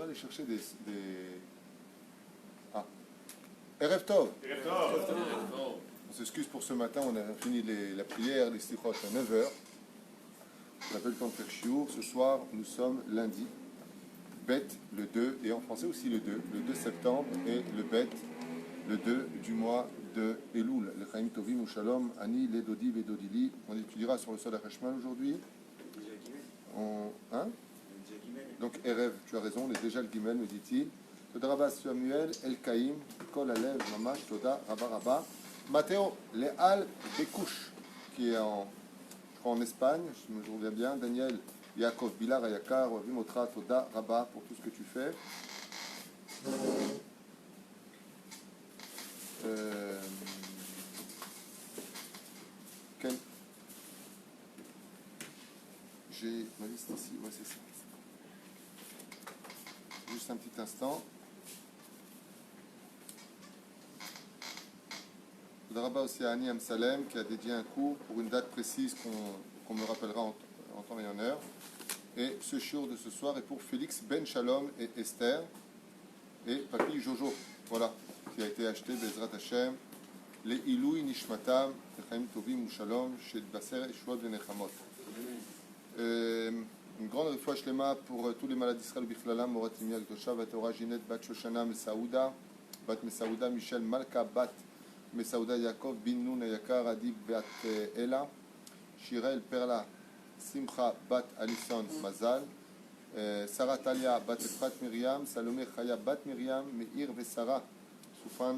aller chercher des... Ah, Erev Tov. On s'excuse pour ce matin, on a fini la prière, les stichot à 9 h. On n'a pas eu le temps de faire chiour. Ce soir, nous sommes lundi. Bête le 2, et en français aussi le 2 septembre, et le Bête, le 2 du mois de Elul. Le Chaim Tovim ou Shalom, Ani, les Dodi, les Dodili. On étudiera sur le sol Hachmal aujourd'hui. Hein? Donc, Erev, tu as raison, on est déjà le Gimel, me dit-il. Toda Rabba Samuel, El Kaim, Kol Alev, Mamash, Toda, Rabba Rabba. Matteo, Leal Bekouch, qui est en Espagne, je me souviens bien. Daniel, Yaakov, Bilar, Ayakar, Vimotra, Toda, Rabba, pour tout ce que tu fais. J'ai ma liste ici, ouais, c'est ça. Juste un petit instant. Rabba aussi à Annie Amsalem qui a dédié un cours pour une date précise qu'on me rappellera en temps et en heure. Et ce shiur de ce soir est pour Félix Ben Shalom et Esther et Papi Jojo, voilà, qui a été acheté Bezrat Hashem, les Iloui Nishmatam, Chaim Tovim ou Shalom, chez Basser et Shuot Venechamot. Une grande refoua shlema pour tous les malades d'Israël, Bichlalam, Morat Imi Gdosha, Vatora Ginette, Bat Shoshana Mesaouda, Bat Mesaouda, Michel Malka, Bat Mesaouda Yaakov, Bin Nun Yakar, Adi Bat Ela, Shirel Perla, Simcha Bat Alison Mazal, Sarah Talia Bat Efrat Miriam, Salomé Chaya Bat Miriam, Meir Vesara, Soufan,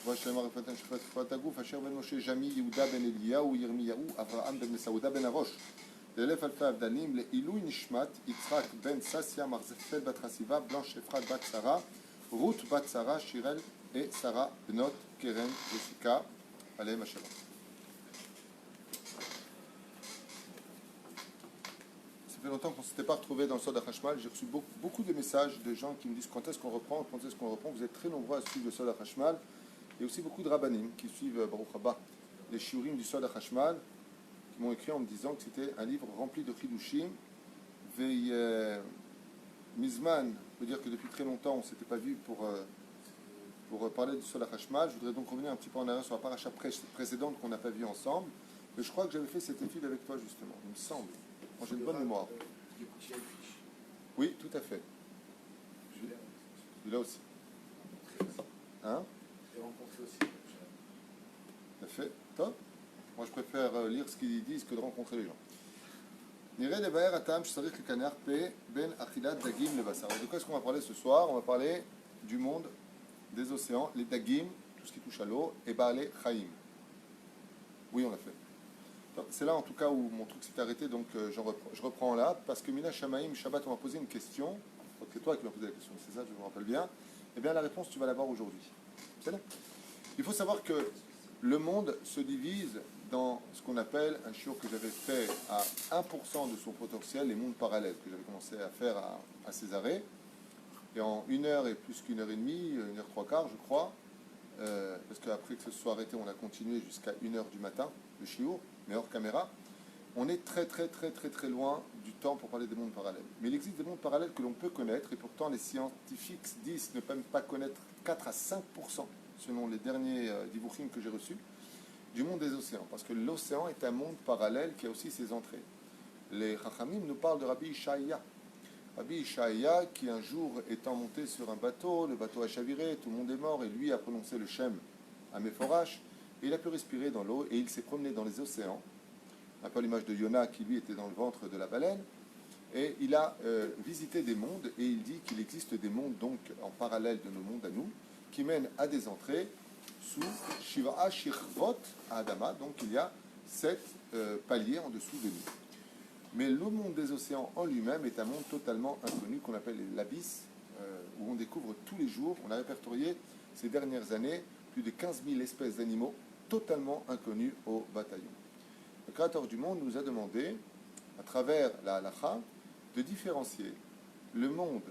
Vachelma Refatan Shefat Fatagouf, Asher Ben Moshe Jami, Yehuda Ben Eliyahu, Yirmiyahu, Avraham Ben Mesaouda Ben Arosh. L'élève Alpha Abdalim, les Ilou Nishmat, Yitzhak Ben Sassia, Marzefel Bat Hasiva, Blanche Efrat Bat Sarah, Ruth Bat Sarah, Shirel et Sarah Bnot, Keren, Jessica, Alem Hashem. Ça fait longtemps qu'on ne s'était pas retrouvé dans le Sod HaChashmal. J'ai reçu beaucoup de messages de gens qui me disent quand est-ce qu'on reprend, quand est-ce qu'on reprend. Vous êtes très nombreux à suivre le Sod HaChashmal. Et aussi beaucoup de rabbanim qui suivent Baruch Haba, les shiurim du Sod HaChashmal, qui m'ont écrit en me disant que c'était un livre rempli de chidushim. Mizman veut dire que depuis très longtemps on ne s'était pas vu pour parler du Sod HaChashmal. Je voudrais donc revenir un petit peu en arrière sur la paracha précédente qu'on n'a pas vue ensemble. Mais je crois que j'avais fait cette étude avec toi justement, il me semble. Moi, j'ai une bonne mémoire. Oui, tout à fait. Celui-là aussi. Hein? J'ai rencontré aussi. Tout à fait. Top. Moi, je préfère lire ce qu'ils disent que de rencontrer les gens. Niré de Baer Atam, Shsarik le Kanar P, Ben Achilat Dagim le Bassar. De quoi est-ce qu'on va parler ce soir? On va parler du monde des océans, les Dagim, tout ce qui touche à l'eau, et Baale Chaim. Oui, on l'a fait. C'est là en tout cas où mon truc s'est arrêté, donc je reprends là, parce que Mina Shamaim, Shabbat, on m'a posé une question. C'est toi qui m'as posé la question, c'est ça, je me rappelle bien. Eh bien, la réponse, tu vas l'avoir aujourd'hui. C'est là. Il faut savoir que le monde se divise dans ce qu'on appelle un shiur que j'avais fait à 1% de son potentiel, les mondes parallèles, que j'avais commencé à faire à Césarée. Et en 1 heure et plus qu'1 heure et demie, 1 heure 3 quarts, je crois, parce qu'après que ce soit arrêté, on a continué jusqu'à 1 heure du matin, le shiur, mais hors caméra. On est très loin du temps pour parler des mondes parallèles. Mais il existe des mondes parallèles que l'on peut connaître, et pourtant les scientifiques disent ne même pas connaître 4 à 5%, selon les derniers divuchim que j'ai reçus, du monde des océans. Parce que l'océan est un monde parallèle qui a aussi ses entrées. Les Chachamim nous parlent de Rabbi Ishaïa. Rabbi Ishaïa, qui un jour étant monté sur un bateau, le bateau a chaviré, tout le monde est mort, et lui a prononcé le Shem à Mephorash, et il a pu respirer dans l'eau, et il s'est promené dans les océans, un peu à l'image de Yona qui lui était dans le ventre de la baleine, et il a visité des mondes, et il dit qu'il existe des mondes donc en parallèle de nos mondes à nous, qui mènent à des entrées sous Shiva'a Shirvot Adama, donc il y a 7 paliers en dessous de nous. Mais le monde des océans en lui-même est un monde totalement inconnu qu'on appelle l'abysse, où on découvre tous les jours, on a répertorié ces dernières années plus de 15 000 espèces d'animaux totalement inconnus au bataillon. Le Créateur du monde nous a demandé, à travers la halacha, de différencier le monde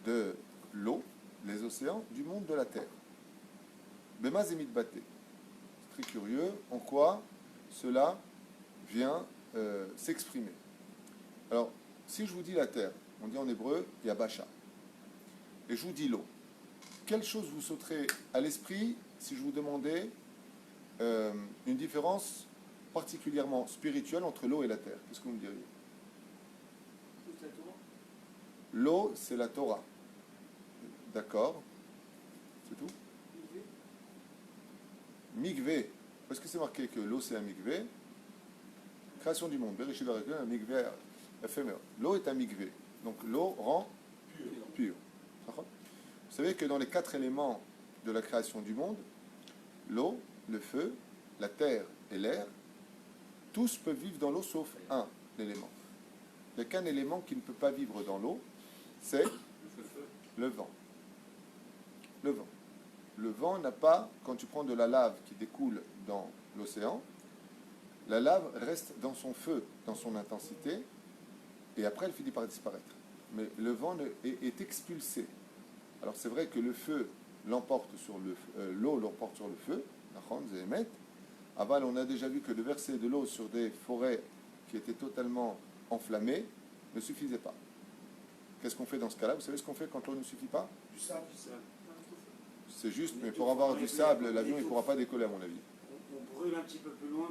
de l'eau, les océans, du monde de la terre. Bema Zemit Baté. C'est très curieux en quoi cela vient s'exprimer. Alors, si je vous dis la terre, on dit en hébreu Yabasha. et je vous dis l'eau. Quelle chose vous sauterait à l'esprit si je vous demandais une différence particulièrement spirituelle entre l'eau et la terre? Qu'est-ce que vous me diriez? L'eau, c'est la Torah. D'accord. C'est tout? Mikvé. Est-ce que c'est marqué que l'eau, c'est un mikvé? Création du monde. Un mikvé éphémère. L'eau est un mikvé. Donc l'eau rend pur. Vous savez que dans les 4 éléments de la création du monde, l'eau, le feu, la terre et l'air, tous peuvent vivre dans l'eau sauf un élément. Il n'y a qu'un élément qui ne peut pas vivre dans l'eau, c'est le vent. Le vent. Le vent n'a pas, quand tu prends de la lave qui découle dans l'océan, la lave reste dans son feu, dans son intensité, et après elle finit par disparaître. Mais le vent est expulsé. Alors c'est vrai que le feu l'emporte sur l'eau l'emporte sur le feu, aval, on a déjà vu que le verser de l'eau sur des forêts qui étaient totalement enflammées ne suffisait pas. Qu'est-ce qu'on fait dans ce cas-là? Vous savez ce qu'on fait quand l'eau ne suffit pas? Du sable. C'est juste, mais pour avoir du sable, l'avion ne pourra pas décoller à mon avis. On brûle un petit peu plus loin.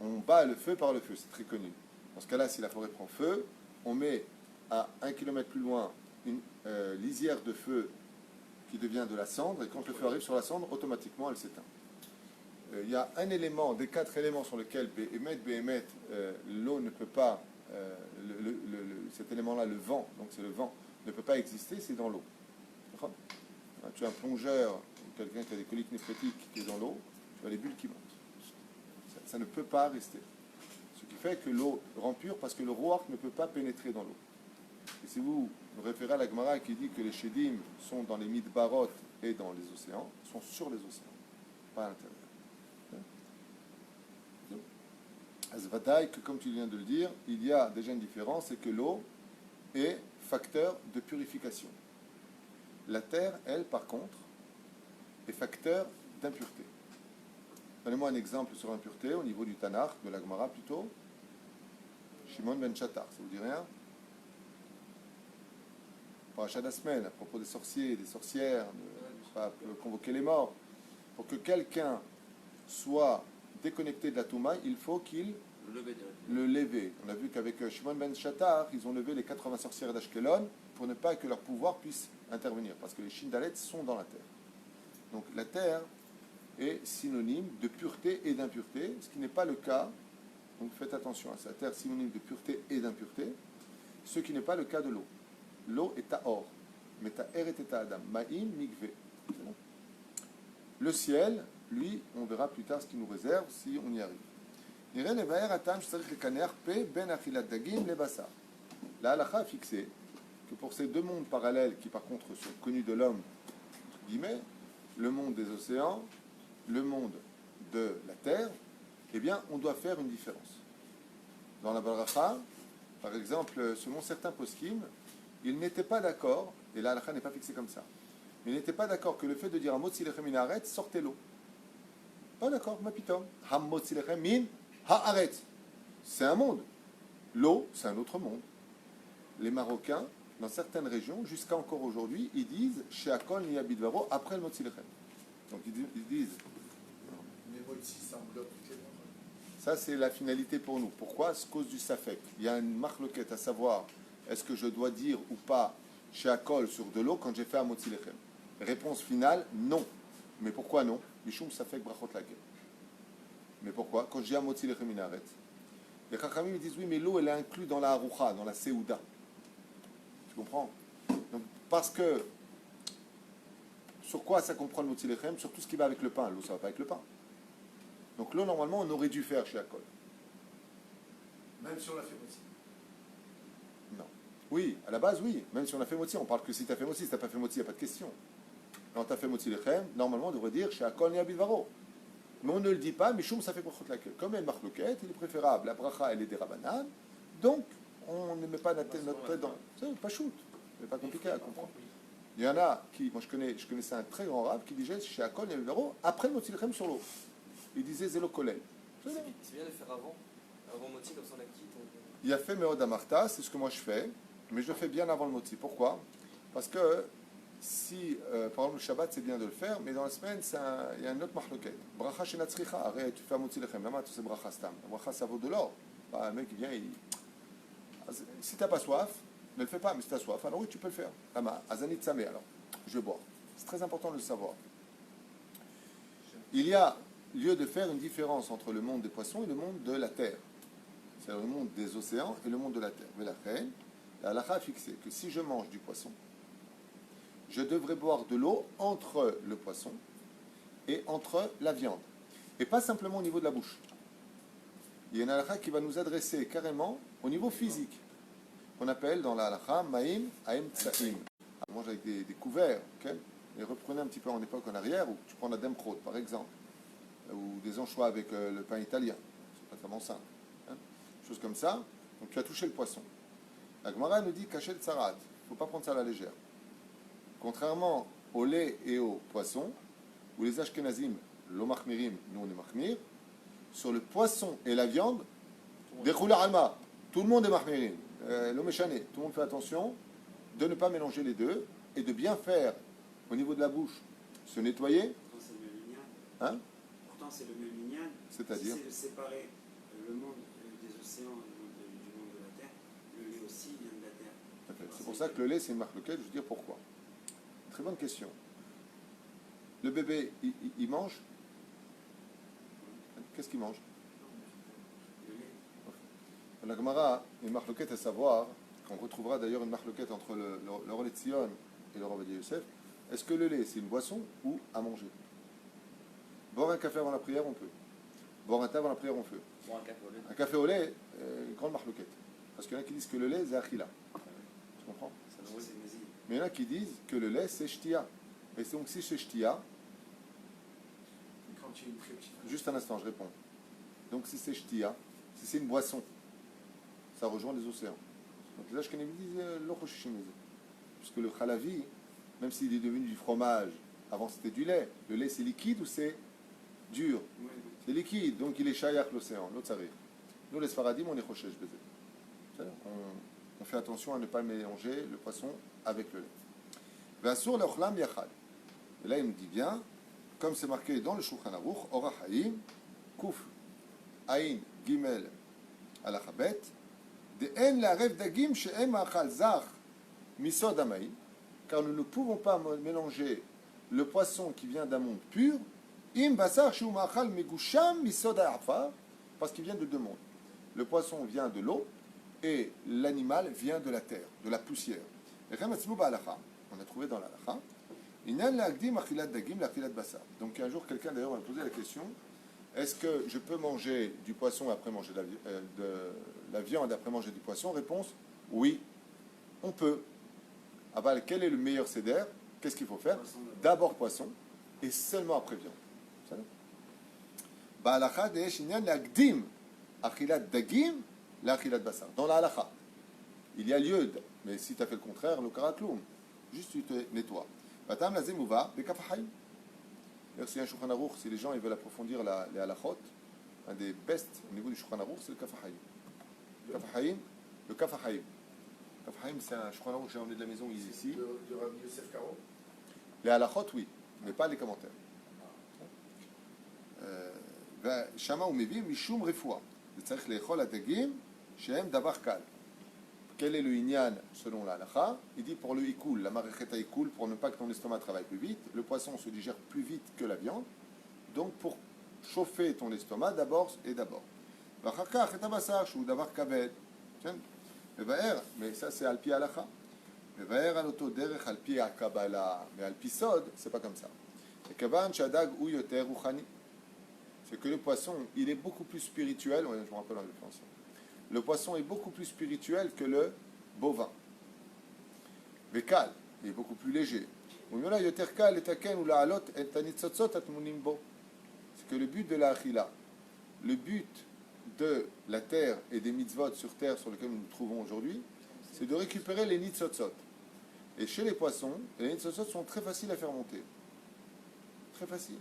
On bat le feu par le feu, c'est très connu. Dans ce cas-là, si la forêt prend feu, on met à 1 kilomètre plus loin une lisière de feu qui devient de la cendre, et quand le feu arrive sur la cendre, automatiquement elle s'éteint. Il y a un élément, des 4 éléments sur lesquels Béhémet, l'eau ne peut pas, cet élément-là, le vent, donc c'est le vent, ne peut pas exister, c'est dans l'eau. Tu as un plongeur, quelqu'un qui a des coliques néphrétiques qui est dans l'eau, tu as les bulles qui montent. Ça ne peut pas rester. Ce qui fait que l'eau rend pure parce que le Ruach ne peut pas pénétrer dans l'eau. Et si vous vous référez à la Gemara qui dit que les Shedim sont dans les Midbarot et dans les océans, sont sur les océans, pas à l'intérieur. Azvadaï, que comme tu viens de le dire, il y a déjà une différence, c'est que l'eau est facteur de purification. La terre, elle, par contre, est facteur d'impureté. Donnez-moi un exemple sur l'impureté au niveau du Tanakh, de la Gemara plutôt. Shimon ben Shatar, ça vous dit rien? Parashat Asmen, à propos des sorciers, des sorcières, de pas convoquer les morts. Pour que quelqu'un soit déconnecté de la Touma, il faut qu'il le lève. On a vu qu'avec Shimon ben Shatar, ils ont levé les 80 sorcières d'Ashkelon pour ne pas que leur pouvoir puisse intervenir, parce que les Shindalets sont dans la terre. Donc la terre est synonyme de pureté et d'impureté, ce qui n'est pas le cas, donc faites attention à ça. La terre est synonyme de pureté et d'impureté, ce qui n'est pas le cas de l'eau. L'eau est ta'or, mais ta'er et ta'adam, ma'im mikvé. Le ciel, lui, on verra plus tard ce qu'il nous réserve si on y arrive. La halakha a fixé que pour ces deux mondes parallèles qui par contre sont connus de l'homme, guillemets, le monde des océans, le monde de la terre, eh bien on doit faire une différence. Dans la Baracha, par exemple, selon certains poskim, ils n'étaient pas d'accord, et la halakha n'est pas fixée comme ça, mais ils n'étaient pas d'accord que le fait de dire Hamot Silechem min haaretz sortait l'eau. Pas d'accord, ma pitom. Hamot Silechem min haaretz. C'est un monde. L'eau, c'est un autre monde. Les Marocains, dans certaines régions, jusqu'à encore aujourd'hui, ils disent Sheakol ni Abidvaro après le Mot Silechem. Donc ils disent. Mais moi ici, ça englobe toutes les mondes. Ça, c'est la finalité pour nous. Pourquoi? À cause du Safek. Il y a une marloquette à savoir est-ce que je dois dire ou pas Sheakol sur de l'eau quand j'ai fait un Mot Silechem? Réponse finale non. Mais pourquoi non? Mishum Safek Brachot Lakel. Mais pourquoi? Quand j'ai un Mot Silechem Minaret, les Chachamim me disent oui, mais l'eau elle est inclue dans la Haroucha, dans la Seouda. Tu comprends? Donc, parce que sur quoi ça comprend le Mot Silechem? Sur tout ce qui va avec le pain. L'eau, ça ne va pas avec le pain. Donc l'eau, normalement, on aurait dû faire chez Akol. Même si on l'a fait aussi. Non. Oui, à la base, oui. Même si on a fait moti, on parle que si tu as fait moti, si tu n'as pas fait moti, il n'y a pas de question. Quand tu as fait moti lechem, normalement, on devrait dire chez Akol ni Abidvaro. Mais on ne le dit pas, Mishum, ça fait brachot lakel. Comme il y a une marloquette, il est préférable. La bracha, elle est des rabanan. Donc, on ne met pas notre tête dans. C'est pas shoot. C'est pas compliqué à comprendre. Il y en a qui, moi je connaissais un très grand rab qui disait chez Akol ni Abidvaro, après le moti lechem sur l'eau. Il disait Zélo Kolel. C'est bien de faire avant moti, comme ça on a quitté. Il a fait Meod Amarta, c'est ce que moi je fais, mais je le fais bien avant le moti. Pourquoi? Parce que si, par exemple, le Shabbat, c'est bien de le faire, mais dans la semaine, il y a un autre mahloket. Bracha shenatzricha. Arrête, tu fais un motzi lechem. Lama, tu sais bracha stam. La bracha, ça vaut de l'or. Bah, un mec, il vient, si tu n'as pas soif, ne le fais pas, mais si tu as soif, alors oui, tu peux le faire. Lama, azanit sameh, alors. Je vais boire. C'est très important de le savoir. Il y a lieu de faire une différence entre le monde des poissons et le monde de la terre. C'est-à-dire le monde des océans et le monde de la terre. Mais la reine, la halakha a fixé que si je mange du poisson, je devrais boire de l'eau entre le poisson et entre la viande. Et pas simplement au niveau de la bouche. Il y a une halakha qui va nous adresser carrément au niveau physique. On appelle dans la halakha ma'im aim tsa'im. On mange avec des couverts, ok? Et reprenez un petit peu en époque en arrière, où tu prends la demkrot par exemple, ou des anchois avec le pain italien. C'est pas tellement simple. Hein? Choses comme ça. Donc tu as touché le poisson. La Gemara nous dit cacher le tsarat. Il ne faut pas prendre ça à la légère. Contrairement au lait et au poisson, où les Ashkenazim, l'omachmirim, nous on est machmir, sur le poisson et la viande, déroula alma, tout le monde est machmirim, l'omeshane, tout le monde fait attention de ne pas mélanger les deux et de bien faire au niveau de la bouche, se nettoyer. Pourtant, c'est le même minyan. Hein? Pourtant, c'est le même minyan. C'est-à-dire Si c'est de séparer le monde des océans du monde de la terre, le lait aussi vient de la terre. Okay. C'est pour ça que le lait, c'est une marque locale. Je veux dire pourquoi. Très bonne question. Le bébé, il mange. Qu'est-ce qu'il mange? Le lait. La Gemara, une marloquette à savoir, qu'on retrouvera d'ailleurs une marloquette entre le Rol Etzion et le Rav Ovadia Yosef. Est-ce que le lait, c'est une boisson ou à manger? Boire un café avant la prière, on peut. Boire un thé avant la prière, on peut. Bon, un café au lait. Un café au lait, une grande marloquette. Parce qu'il y en a qui disent que le lait, c'est achila. Tu comprends? Ça nourrit, c'est nazi. Mais il y en a qui disent que le lait, c'est shtia. Et donc, si c'est shtia, Quand il y a une très petite. juste un instant, je réponds. Donc, si c'est shtia, si c'est une boisson, ça rejoint les océans. Donc, les Ashkenazim disent l'ochoshishim. Puisque le chalavi, même s'il est devenu du fromage, avant c'était du lait, le lait c'est liquide ou c'est dur? Oui, C'est liquide, donc il est shayach l'océan, l'autre ça arrive. Nous, les Sfaradim, on est choshesh baiser. On fait attention à ne pas mélanger le poisson avec le lait. Ve'asur le'ochlam yachad. Et là, il nous dit bien, comme c'est marqué dans le Shulchan Aruch, Ora Haim, Kuf, Ain, Gimel, Alachabet, de En la'arev dagim she'em ma'achal zach, misod ha'maim, car nous ne pouvons pas mélanger le poisson qui vient d'un monde pur, im basar she'u ma'achal megusham misod ha'afar, parce qu'il vient de deux mondes. Le poisson vient de l'eau et l'animal vient de la terre, de la poussière. Et on a trouvé dans l'alacha, donc un jour quelqu'un d'ailleurs m'a posé la question, est-ce que je peux manger du poisson après manger de la viande après manger du poisson? Réponse, oui, on peut. Aval, quel est le meilleur seder? Qu'est-ce qu'il faut faire? D'abord poisson et seulement après viande. Dans la halakha, il y a lieu, mais si tu as fait le contraire, le karakloum, juste tu te nettoies. Batam lazim uva bekafahayim. D'ailleurs, c'est un Shulchan Aruch, si les gens ils veulent approfondir les halachot, un des best au niveau du Shulchan Aruch, c'est le kafahayim. Le kafahayim. Kafahayim, c'est un Shulchan Aruch que j'ai emmené de la maison ici. De Rabbi Yosef Karo. Les halachot, oui, mais pas les commentaires. Shama umevi mishum refoua. צריך לאכול הדגים שהם דבר קל. Quel est le inyan selon la halakha? Il dit pour le ikoul, la marechet ikoul, pour ne pas que ton estomac travaille plus vite, le poisson se digère plus vite que la viande. Donc pour chauffer ton estomac d'abord et d'abord. Vachakach et abasar, shou davar kaved. Mais ça c'est alpi halakha. Mevaer aloto derech alpi akabala. Mais alpi sod, c'est pas comme ça. Et kavan shadag ou yoter ruchani. C'est que le poisson, il est beaucoup plus spirituel. Ouais, je me rappelle la définition. Le poisson est beaucoup plus spirituel que le bovin. Vekal, il est beaucoup plus léger. C'est que le but de la achila, le but de la terre et des mitzvot sur terre sur lesquels nous nous trouvons aujourd'hui, c'est de récupérer les nitzotzot. Et chez les poissons, les nitzotzot sont très faciles à faire monter. Très facile.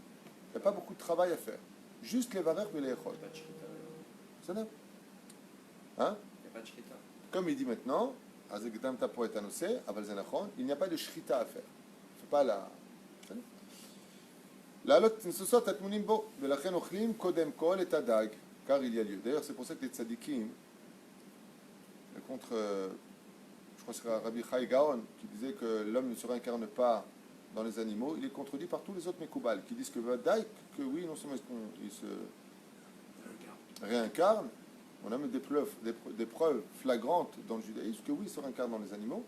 Il n'y a pas beaucoup de travail à faire. Juste les varech et les echol. C'est ça? Hein? Il n'y a pas de shkita. Comme il dit maintenant, אז הקדמת פה את הנושא, אבל זה נכון, il n'y a pas de שחיטה à faire. C'est pas la... לעלות ניסוסות הטמונים בו, ולכן אוכלים קודם כל את הדג, car il y a lieu. D'ailleurs, c'est pour ça que les tzadikim, contre, je crois que c'est Rabbi Chai Gaon, qui disait que l'homme ne se réincarne pas dans les animaux, il est contredit par tous les autres Mekoubal, qui disent que Vadaï, que oui, non seulement il se réincarne, on a même des preuves flagrantes dans le judaïsme que oui, il se réincarne dans les animaux,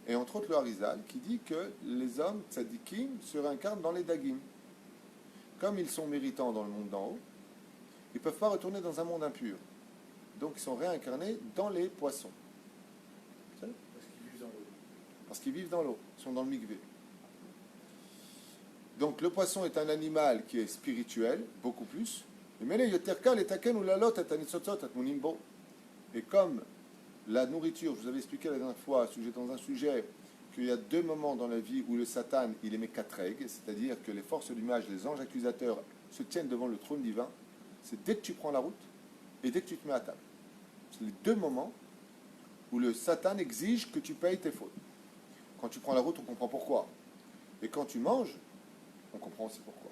et entre autres le Harizal, qui dit que les hommes tzadikim se réincarnent dans les dagim. Comme ils sont méritants dans le monde d'en haut, ils ne peuvent pas retourner dans un monde impur. Donc ils sont réincarnés dans les poissons. Parce qu'ils vivent dans l'eau. Ils sont dans le mikvé. Donc le poisson est un animal qui est spirituel, beaucoup plus. Et comme la nourriture, je vous avais expliqué la dernière fois, dans un sujet, qu'il y a 2 moments dans la vie où le Satan, il émet 4 règles, c'est-à-dire que les forces de l'image, les anges accusateurs, se tiennent devant le trône divin. C'est dès que tu prends la route et dès que tu te mets à table. C'est les 2 moments où le Satan exige que tu payes tes fautes. Quand tu prends la route, on comprend pourquoi. Et quand tu manges, on comprend aussi pourquoi.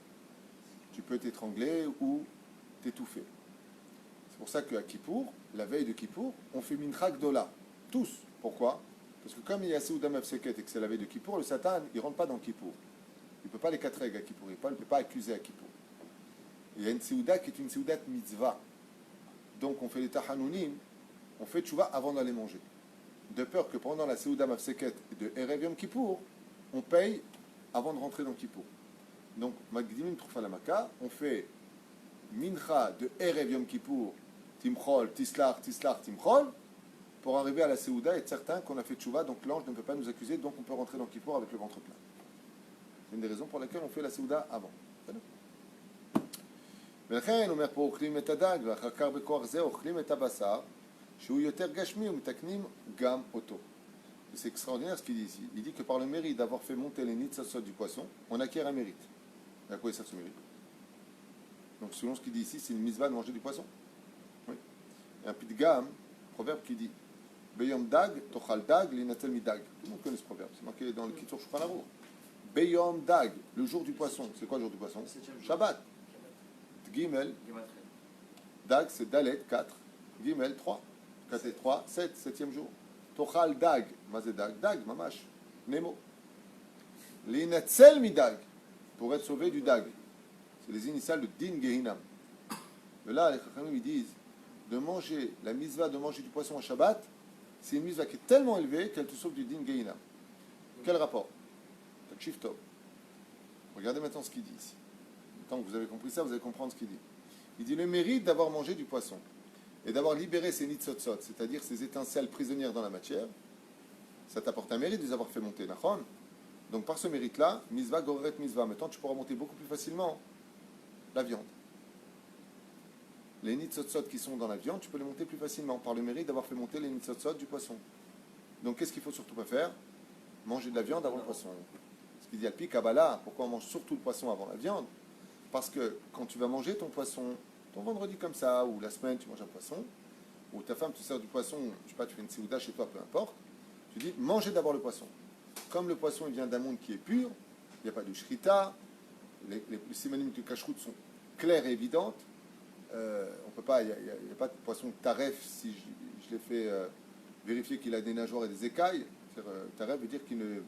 Tu peux t'étrangler ou t'étouffer. C'est pour ça qu'à Kippour, la veille de Kippour, on fait Mincha Gdola. Tous. Pourquoi ? Parce que comme il y a Seouda Mafseket et que c'est la veille de Kippour, le Satan, il ne rentre pas dans Kippour. Il ne peut pas les 4 règles à Kippour. Il ne peut pas accuser à Kippour. Il y a une Seouda qui est une Seouda mitzvah. Donc on fait les Tahanounim, on fait Tchouva avant d'aller manger. De peur que pendant la Seouda Mafseket de Erev Yom Kippour, on paye avant de rentrer dans Kippour. Donc, Magdimin Trufalamaka, on fait Mincha de Erev Yom Kippour, Timchol, Tislar, Timchol, pour arriver à la Seouda et être certain qu'on a fait Tchouva, donc l'ange ne peut pas nous accuser, donc on peut rentrer dans Kippour avec le ventre plein. C'est une des raisons pour lesquelles on fait la Seouda avant. ולכן אומר פה אוכלים את הדג ואחר כך בכוח זה אוכלים את הבשר שהוא יותר גשמי ומתקנים גם אותו. C'est extraordinaire ce qu'il dit ici. Il dit que par le mérite d'avoir fait monter les nitzotzot du poisson, on acquiert un mérite. Et à quoi ça se mérite? Donc selon ce qu'il dit ici, c'est une mitzvah de manger du poisson. Oui. Il y a un pitgam, proverbe qui dit Beyom dag, tochal dag, linatel mi dag. Tout le monde connaît ce proverbe, c'est marqué dans le Kitzur Shulchan Aruch. Beyom dag, le jour du poisson. C'est quoi le jour du poisson? Shabbat. Gimel, dag c'est Dalet, 4. Gimel, 3. 4 et 3, 7, 7e jour. Tochal dag, mazé dag, dag, mamash, Nemo. L'inatzel mi dag, pour être sauvé du dag. C'est les initiales de Din Gehinam. Mais là, les Chachamim ils disent de manger, la mitzvah de manger du poisson au Shabbat, c'est une mitzvah qui est tellement élevée qu'elle te sauve du Din Gehinam. Quel rapport? Takshiv Tov. Regardez maintenant ce qu'il dit ici. Tant que vous avez compris ça, vous allez comprendre ce qu'il dit. Il dit le mérite d'avoir mangé du poisson et d'avoir libéré ces nitzotzot, c'est-à-dire ces étincelles prisonnières dans la matière, ça t'apporte un mérite de les avoir fait monter, nachon. Donc par ce mérite-là, misva goreret misva. Maintenant, tu pourras monter beaucoup plus facilement la viande. Les nitzotzot qui sont dans la viande, tu peux les monter plus facilement par le mérite d'avoir fait monter les nitzotzot du poisson. Donc qu'est-ce qu'il faut surtout pas faire? Manger de la viande avant le poisson. Ce qu'il dit Alpi Kabbalah, pourquoi on mange surtout le poisson avant la viande? Parce que quand tu vas manger ton poisson, ton vendredi comme ça, ou la semaine tu manges un poisson, ou ta femme te sert du poisson, je sais pas, tu fais une séouda chez toi, peu importe, tu dis mangez d'abord le poisson. Comme le poisson il vient d'un monde qui est pur, il n'y a pas de shrita, les simanim de cacheroute sont claires et évidentes, on peut pas, il n'y a pas de poisson taref si je l'ai fait vérifier qu'il a des nageoires et des écailles. Taref veut dire qu'il ne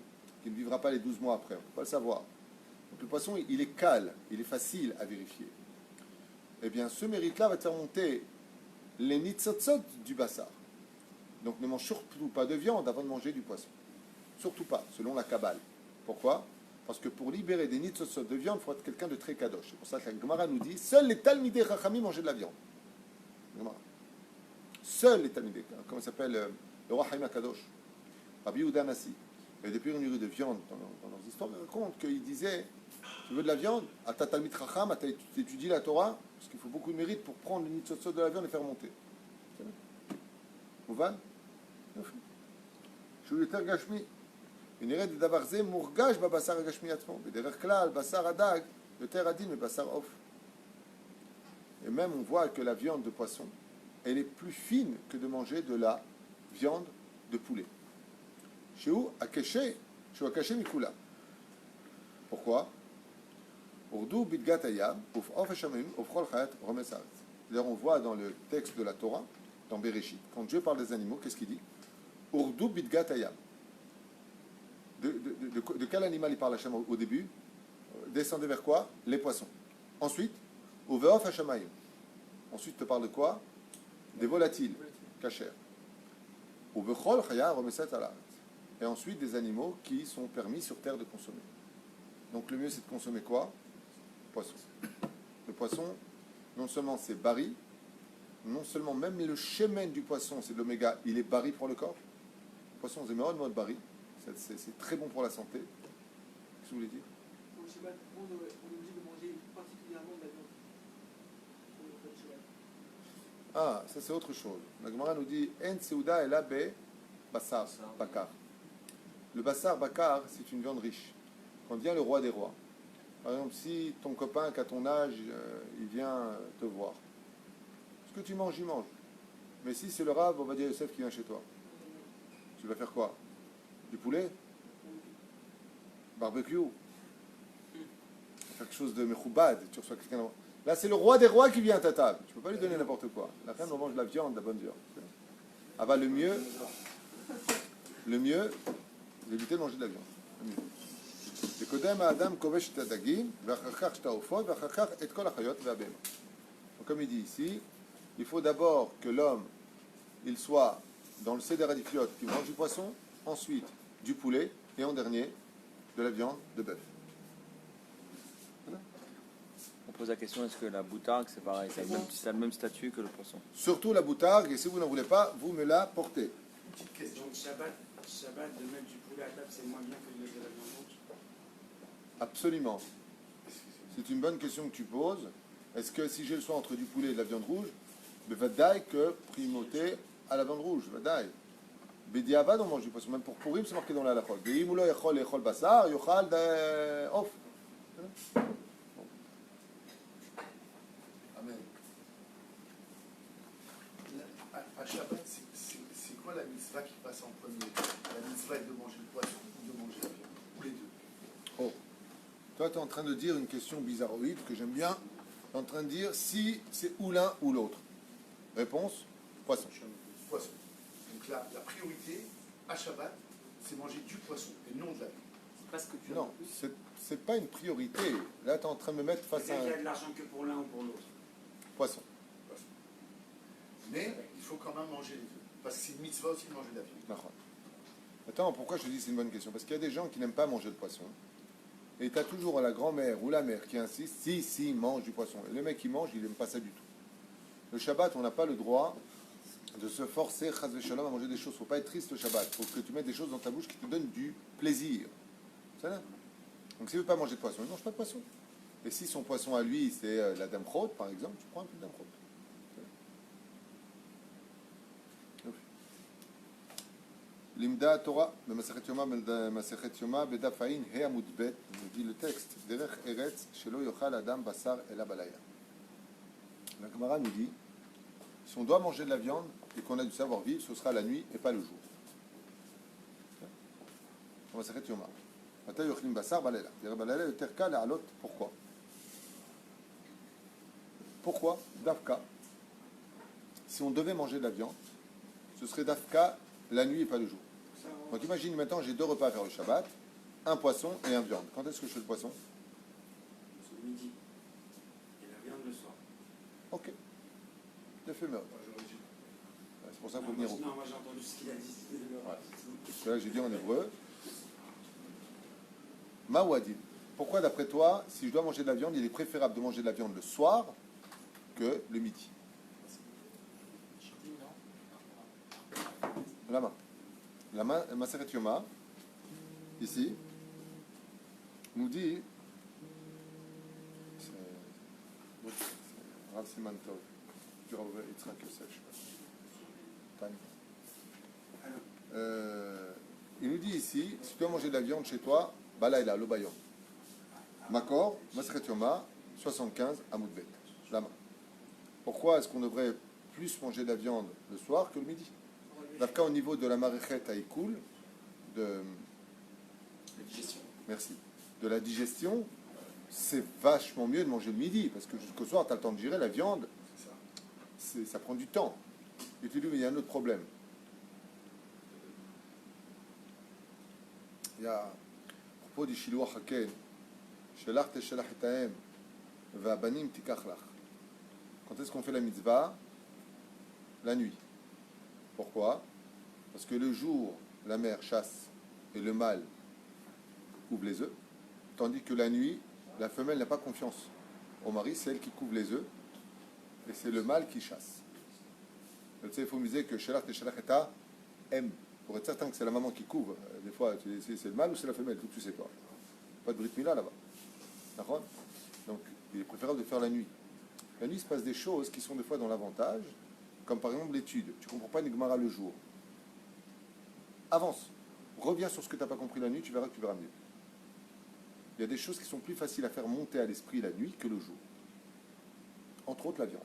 vivra pas les 12 mois après, on ne peut pas le savoir. Donc le poisson, il est calme, il est facile à vérifier. Eh bien, ce mérite-là va te faire monter les nitzotzot du bassar. Donc ne mange surtout pas de viande avant de manger du poisson. Surtout pas, selon la Kabbale. Pourquoi? Parce que pour libérer des nitzotzot de viande, il faut être quelqu'un de très kadosh. C'est pour ça que la Gemara nous dit, seuls les talmidei chachamim mangeaient de la viande. Seuls les talmidei, comment il s'appelle le roi Haïm Kadosh, Rabbi Yehuda Nassi. Et depuis une rue de viande dans leurs histoires, ils racontent qu'il disait tu veux de la viande? À ta talmid chacham, tu étudies la Torah, parce qu'il faut beaucoup de mérite pour prendre le nitzotzot de la viande et faire monter. Mouvan? שהוא יותר גשמי. ונראה דבר זה מורגש בבשר הגשמי עצמו. בדרך כלל, בשר הדג יותר עדין מבשר עוף. Et même on voit que la viande de poisson, elle est plus fine que de manger de la viande de poulet. Chez Akaché Mikula. Pourquoi? Urdu Bidgat Ayam, Uf Ofeshamim, Ufrol Chayat Romesaret. D'ailleurs, on voit dans le texte de la Torah, dans Bereshit, quand Dieu parle des animaux, qu'est-ce qu'il dit? Urdu Bidgat Ayam. De quel animal il parle Hachem au début? Descendez vers quoi? Les poissons. Ensuite, Uveof Hashamayim. Ensuite, te parle de quoi? Des volatiles, kasher. Uvechol Chaya Romeset Alaret. Et ensuite, des animaux qui sont permis sur terre de consommer. Donc, le mieux, c'est de consommer quoi? Poisson. Le poisson, non seulement c'est bari, non seulement même le shemen du poisson, c'est de l'oméga, il est bari pour le corps. Le poisson, c'est mode bari. C'est très bon pour la santé. Qu'est-ce que vous voulez dire? Pour le Shabbat, on est obligé de manger particulièrement de la viande. Pour le Shabbat. Ah, ça c'est autre chose. La Gemara nous dit En Seuda ela be Bassar Bakar. Le Bassar Bakar, c'est une viande riche. Quand vient le roi des rois, par exemple, si ton copain qui a ton âge, il vient te voir, ce que tu manges, il mange. Mais si c'est le Rav, on va dire Yosef qui vient chez toi, tu vas faire quoi? Du poulet? Barbecue? Faire quelque chose de mechoubad, tu reçois quelqu'un. Là, c'est le roi des rois qui vient à ta table. Tu ne peux pas lui donner n'importe quoi. La femme, on mange de la viande, de la bonne viande. Ah bah, le mieux, c'est d'éviter de manger de la viande. Le mieux. Donc, comme il dit ici, il faut d'abord que l'homme, il soit dans le Seder Adifliot, qui mange du poisson, ensuite du poulet, et en dernier, de la viande de bœuf. On pose la question, est-ce que la boutargue, c'est pareil, c'est le même statut que le poisson? Surtout la boutargue, et si vous n'en voulez pas, vous me la portez. Petite question. Donc Shabbat, de mettre du poulet à table, c'est moins bien que de mettre de la viande rouge. Absolument. C'est une bonne question que tu poses. Est-ce que si j'ai le choix entre du poulet et de la viande rouge, mais vadaï que primauté à la viande rouge, vadaï. Bediavad, on mange du poisson. Même pour Purim, c'est marqué dans la halachot. Beimoulo yachol echol basar, yochal off. Amen. À Shabbat, c'est quoi la mitzvah qui passe en premier? La mitzvah est de manger le poisson ou de manger la viande? Ou les deux? Oh. Toi, tu es en train de dire une question bizarroïde que j'aime bien. Tu es en train de dire si c'est ou l'un ou l'autre. Réponse, poisson. Poisson. Donc la priorité à Shabbat, c'est manger du poisson et non de la viande. C'est pas ce que tu as. Non, c'est pas une priorité. Là, tu es en train de me mettre face à Peut-être qu'il y a un de l'argent que pour l'un ou pour l'autre. poisson. Mais il faut quand même manger les deux. Parce que c'est une mitzvah aussi de manger de la viande. D'accord. Attends, pourquoi je te dis que c'est une bonne question? Parce qu'il y a des gens qui n'aiment pas manger le poisson. Et tu as toujours la grand-mère ou la mère qui insiste, si, mange du poisson. Et le mec qui mange, il n'aime pas ça du tout. Le Shabbat, on n'a pas le droit de se forcer, chas v'shalom, à manger des choses. Il ne faut pas être triste le Shabbat. Il faut que tu mettes des choses dans ta bouche qui te donnent du plaisir. C'est ça? Donc s'il ne veut pas manger de poisson, il ne mange pas de poisson. Et si son poisson à lui, c'est la damchot, par exemple, tu prends un peu de damchot. Limda Torah, Masechet Yoma, Bedaf Ain, He Amud Bet, nous dit le texte, Derech Eretz, Shelo Yochal Adam Basar Ela Balaya. La Gemara nous dit, si on doit manger de la viande et qu'on a du savoir-vivre, ce sera la nuit et pas le jour. Masechet Yoma. Mata Yochlim Basar Balela. Derech Balela, Yoterka Le'alot, pourquoi? Pourquoi? Dafka. Si on devait manger de la viande, ce serait Dafka la nuit et pas le jour. Donc imagine maintenant, j'ai 2 repas à faire le Shabbat, un poisson et un viande. Quand est-ce que je fais le poisson? C'est midi. Et la viande le soir. Ok. J'ai fait meurtre. Moi, j'aurais dit. C'est pour ça qu'il faut venir au Non, moi j'ai entendu ce qu'il a dit. Parce que là, j'ai dit en hébreu. Mawadid. Pourquoi, d'après toi, si je dois manger de la viande, il est préférable de manger de la viande le soir que le midi? La main. La main, Masechet Yoma, ici, nous dit. C'est Rav Siman Tov, du Rav Yitzhak Yosef, je sais pas. Il nous dit ici, si tu dois manger de la viande chez toi, Balaïla, le bayon. Makor, Masechet Yoma, 75, Amoud Bet. La main. Pourquoi est-ce qu'on devrait plus manger de la viande le soir que le midi? D'abord, au niveau de la maréchette à Ikoul, de La digestion. merci, de la digestion, c'est vachement mieux de manger le midi, parce que jusqu'au soir, tu as le temps de digérer la viande, C'est ça. ça prend du temps. Et tu dis, mais il y a un autre problème. Il y a, à propos du Shiloh Haken, Shelach teshelach et haem, va'abanim tikach lach. Quand est-ce qu'on fait la mitzvah? La nuit. Pourquoi? Parce que le jour, la mère chasse et le mâle couvre les œufs, tandis que la nuit, la femelle n'a pas confiance au mari, c'est elle qui couvre les œufs, et c'est le mâle qui chasse. Tu sais, il faut miser que Shelach teshelach et haem, pour être certain que c'est la maman qui couvre. Des fois, c'est le mâle ou c'est la femelle, tout tu sais pas. Pas de brit mila là-bas. D'accord? Donc, il est préférable de faire la nuit. La nuit, il se passe des choses qui sont des fois dans l'avantage, comme par exemple l'étude. Tu ne comprends pas une Gemara le jour. Avance. Reviens sur ce que tu n'as pas compris la nuit, tu verras que tu verras mieux. Il y a des choses qui sont plus faciles à faire monter à l'esprit la nuit que le jour. Entre autres, la viande.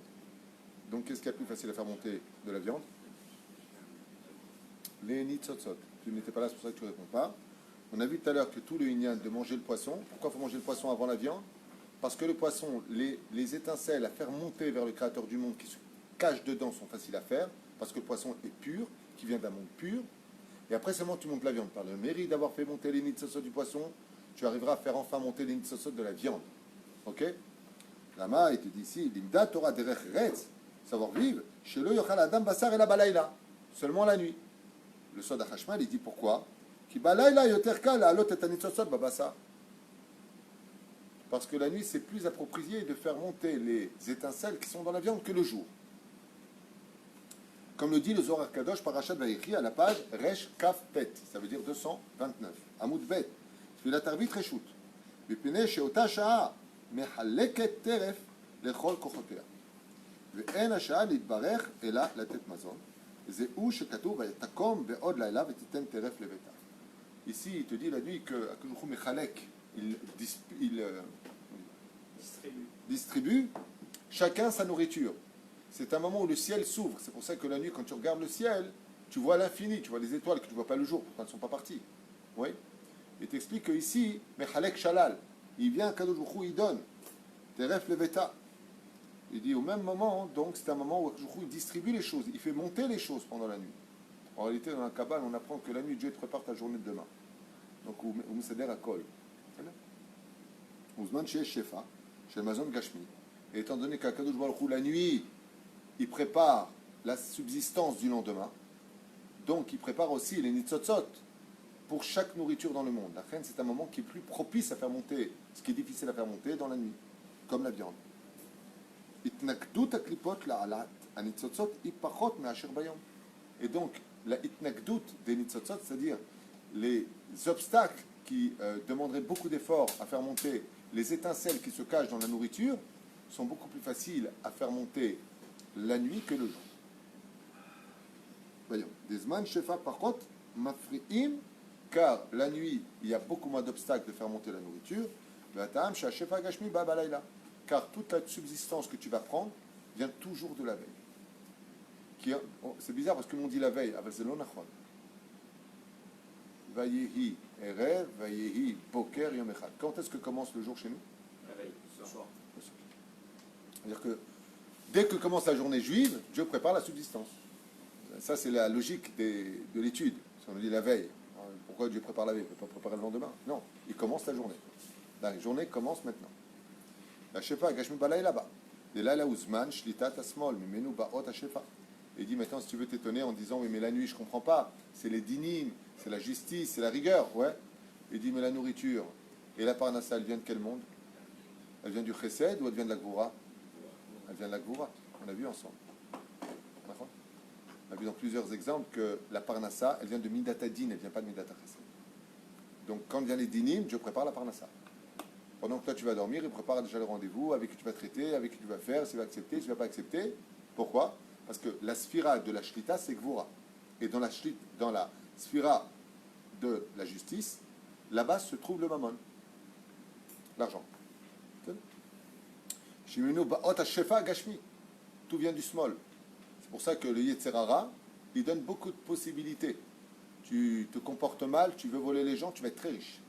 Donc, qu'est-ce qu'il y a plus facile à faire monter de la viande? Les nitzotzot. Tu n'étais pas là, c'est pour ça que tu ne réponds pas. On a vu tout à l'heure que tout le inyan de manger le poisson. Pourquoi il faut manger le poisson avant la viande? Parce que le poisson, les étincelles à faire monter vers le Créateur du monde qui se cache dedans sont faciles à faire, parce que le poisson est pur, qui vient d'un monde pur. Et après seulement tu montes la viande. Par le mérite d'avoir fait monter les nitzotzot du poisson, tu arriveras à faire enfin monter les nitzotzot de la viande. Ok? Lama, il te dit ici, l'imda Torah derech retz, savoir vivre, chez le yochal adam basar et la balaïla, seulement la nuit. Le Sod HaChashmal, il dit pourquoi? Ki balaïla yoter kal alot et nitzotzot babasar. Parce que la nuit, c'est plus approprié de faire monter les étincelles qui sont dans la viande que le jour. Comme le dit le Zohar Kadosh Parashat Vayechi à la page Resh Kaf Pet, ça veut dire 229. Amoud Bet, Tfilat Arvit Reshut. Bipnei she'ota sha'a mehaleket teref lechol kochotea. Ve'en hash'a litbarech ela latet mazon. Ze'u shekatuv vayetakom ve'od laila vetiten teref leveta. Ici, il te dit la nuit que Akadosh mechalek, il distribue chacun sa nourriture. C'est un moment où le ciel s'ouvre. C'est pour ça que la nuit, quand tu regardes le ciel, tu vois l'infini, tu vois les étoiles que tu ne vois pas le jour, pourtant elles ne sont pas parties. Oui. Il t'explique qu'ici, Mechalek Shalal, il vient, Kadosh Baruch Hu, il donne. Teref Leveta. Il dit au même moment, donc c'est un moment où Kadosh Baruch Hu, il distribue les choses, il fait monter les choses pendant la nuit. En réalité, dans la Kabbale, on apprend que la nuit, Dieu te prépare ta journée de demain. Donc, ou Mousseder à Kol. Ouzman chez Shefa, chez Mazon Gashmi. Et étant donné qu'Akadosh Baruch Hu, la nuit, il prépare la subsistance du lendemain, donc il prépare aussi les nitzotzot pour chaque nourriture dans le monde. La reine, c'est un moment qui est plus propice à faire monter ce qui est difficile à faire monter dans la nuit, comme la viande. Itnakdut aklipot la'alat, anitzotzot ipachot me'asher bayom. Et donc, la itnakdut des nitzotzot, c'est-à-dire les obstacles qui demanderaient beaucoup d'efforts à faire monter les étincelles qui se cachent dans la nourriture, sont beaucoup plus faciles à faire monter la nuit que le jour. Voyons. Des zman shefa parchot mafri'im, car la nuit, il y a beaucoup moins d'obstacles de faire monter la nourriture. V'atam shefa gashmi ba balayla, car toute la subsistance que tu vas prendre vient toujours de la veille. C'est bizarre parce que l'on dit la veille, avec c'est l'onachon. Vayehi erev, vayehi boker yom echad. Quand est-ce que commence le jour chez nous? La veille, ce soir. C'est-à-dire que dès que commence la journée juive, Dieu prépare la subsistance. Ça, c'est la logique de l'étude. Si on dit la veille, pourquoi Dieu prépare la veille? Il ne peut pas préparer le lendemain. Non, il commence la journée. La journée commence maintenant. La shefa, gashmi balay là-bas. Et là, uzman, shlitat asmol, mimenu baot shefa. Et il dit maintenant, si tu veux t'étonner en disant, oui, mais la nuit, je ne comprends pas. C'est les dinim, c'est la justice, c'est la rigueur. Ouais. Il dit, mais la nourriture et la parnassa, elle vient de quel monde? Elle vient du chesed ou elle vient de la gvoura? Elle vient de la gvoura. On a vu ensemble. On a vu dans plusieurs exemples que la parnassa, elle vient de midata din, elle ne vient pas de midata chesed. Donc quand vient les dinim, Dieu prépare la parnassa. Pendant que toi tu vas dormir, il prépare déjà le rendez-vous, avec qui tu vas traiter, avec qui tu vas faire, s'il va accepter, s'il ne va pas accepter. Pourquoi? Parce que la sphira de la shlita, c'est gvoura. Et dans la sphira de la justice, là-bas se trouve le mammon, l'argent. Shimenu ba'ot shefa gashmi. Tout vient du small. C'est pour ça que le Yetzerara, il donne beaucoup de possibilités. tu te comportes mal, tu veux voler les gens, tu vas être très riche.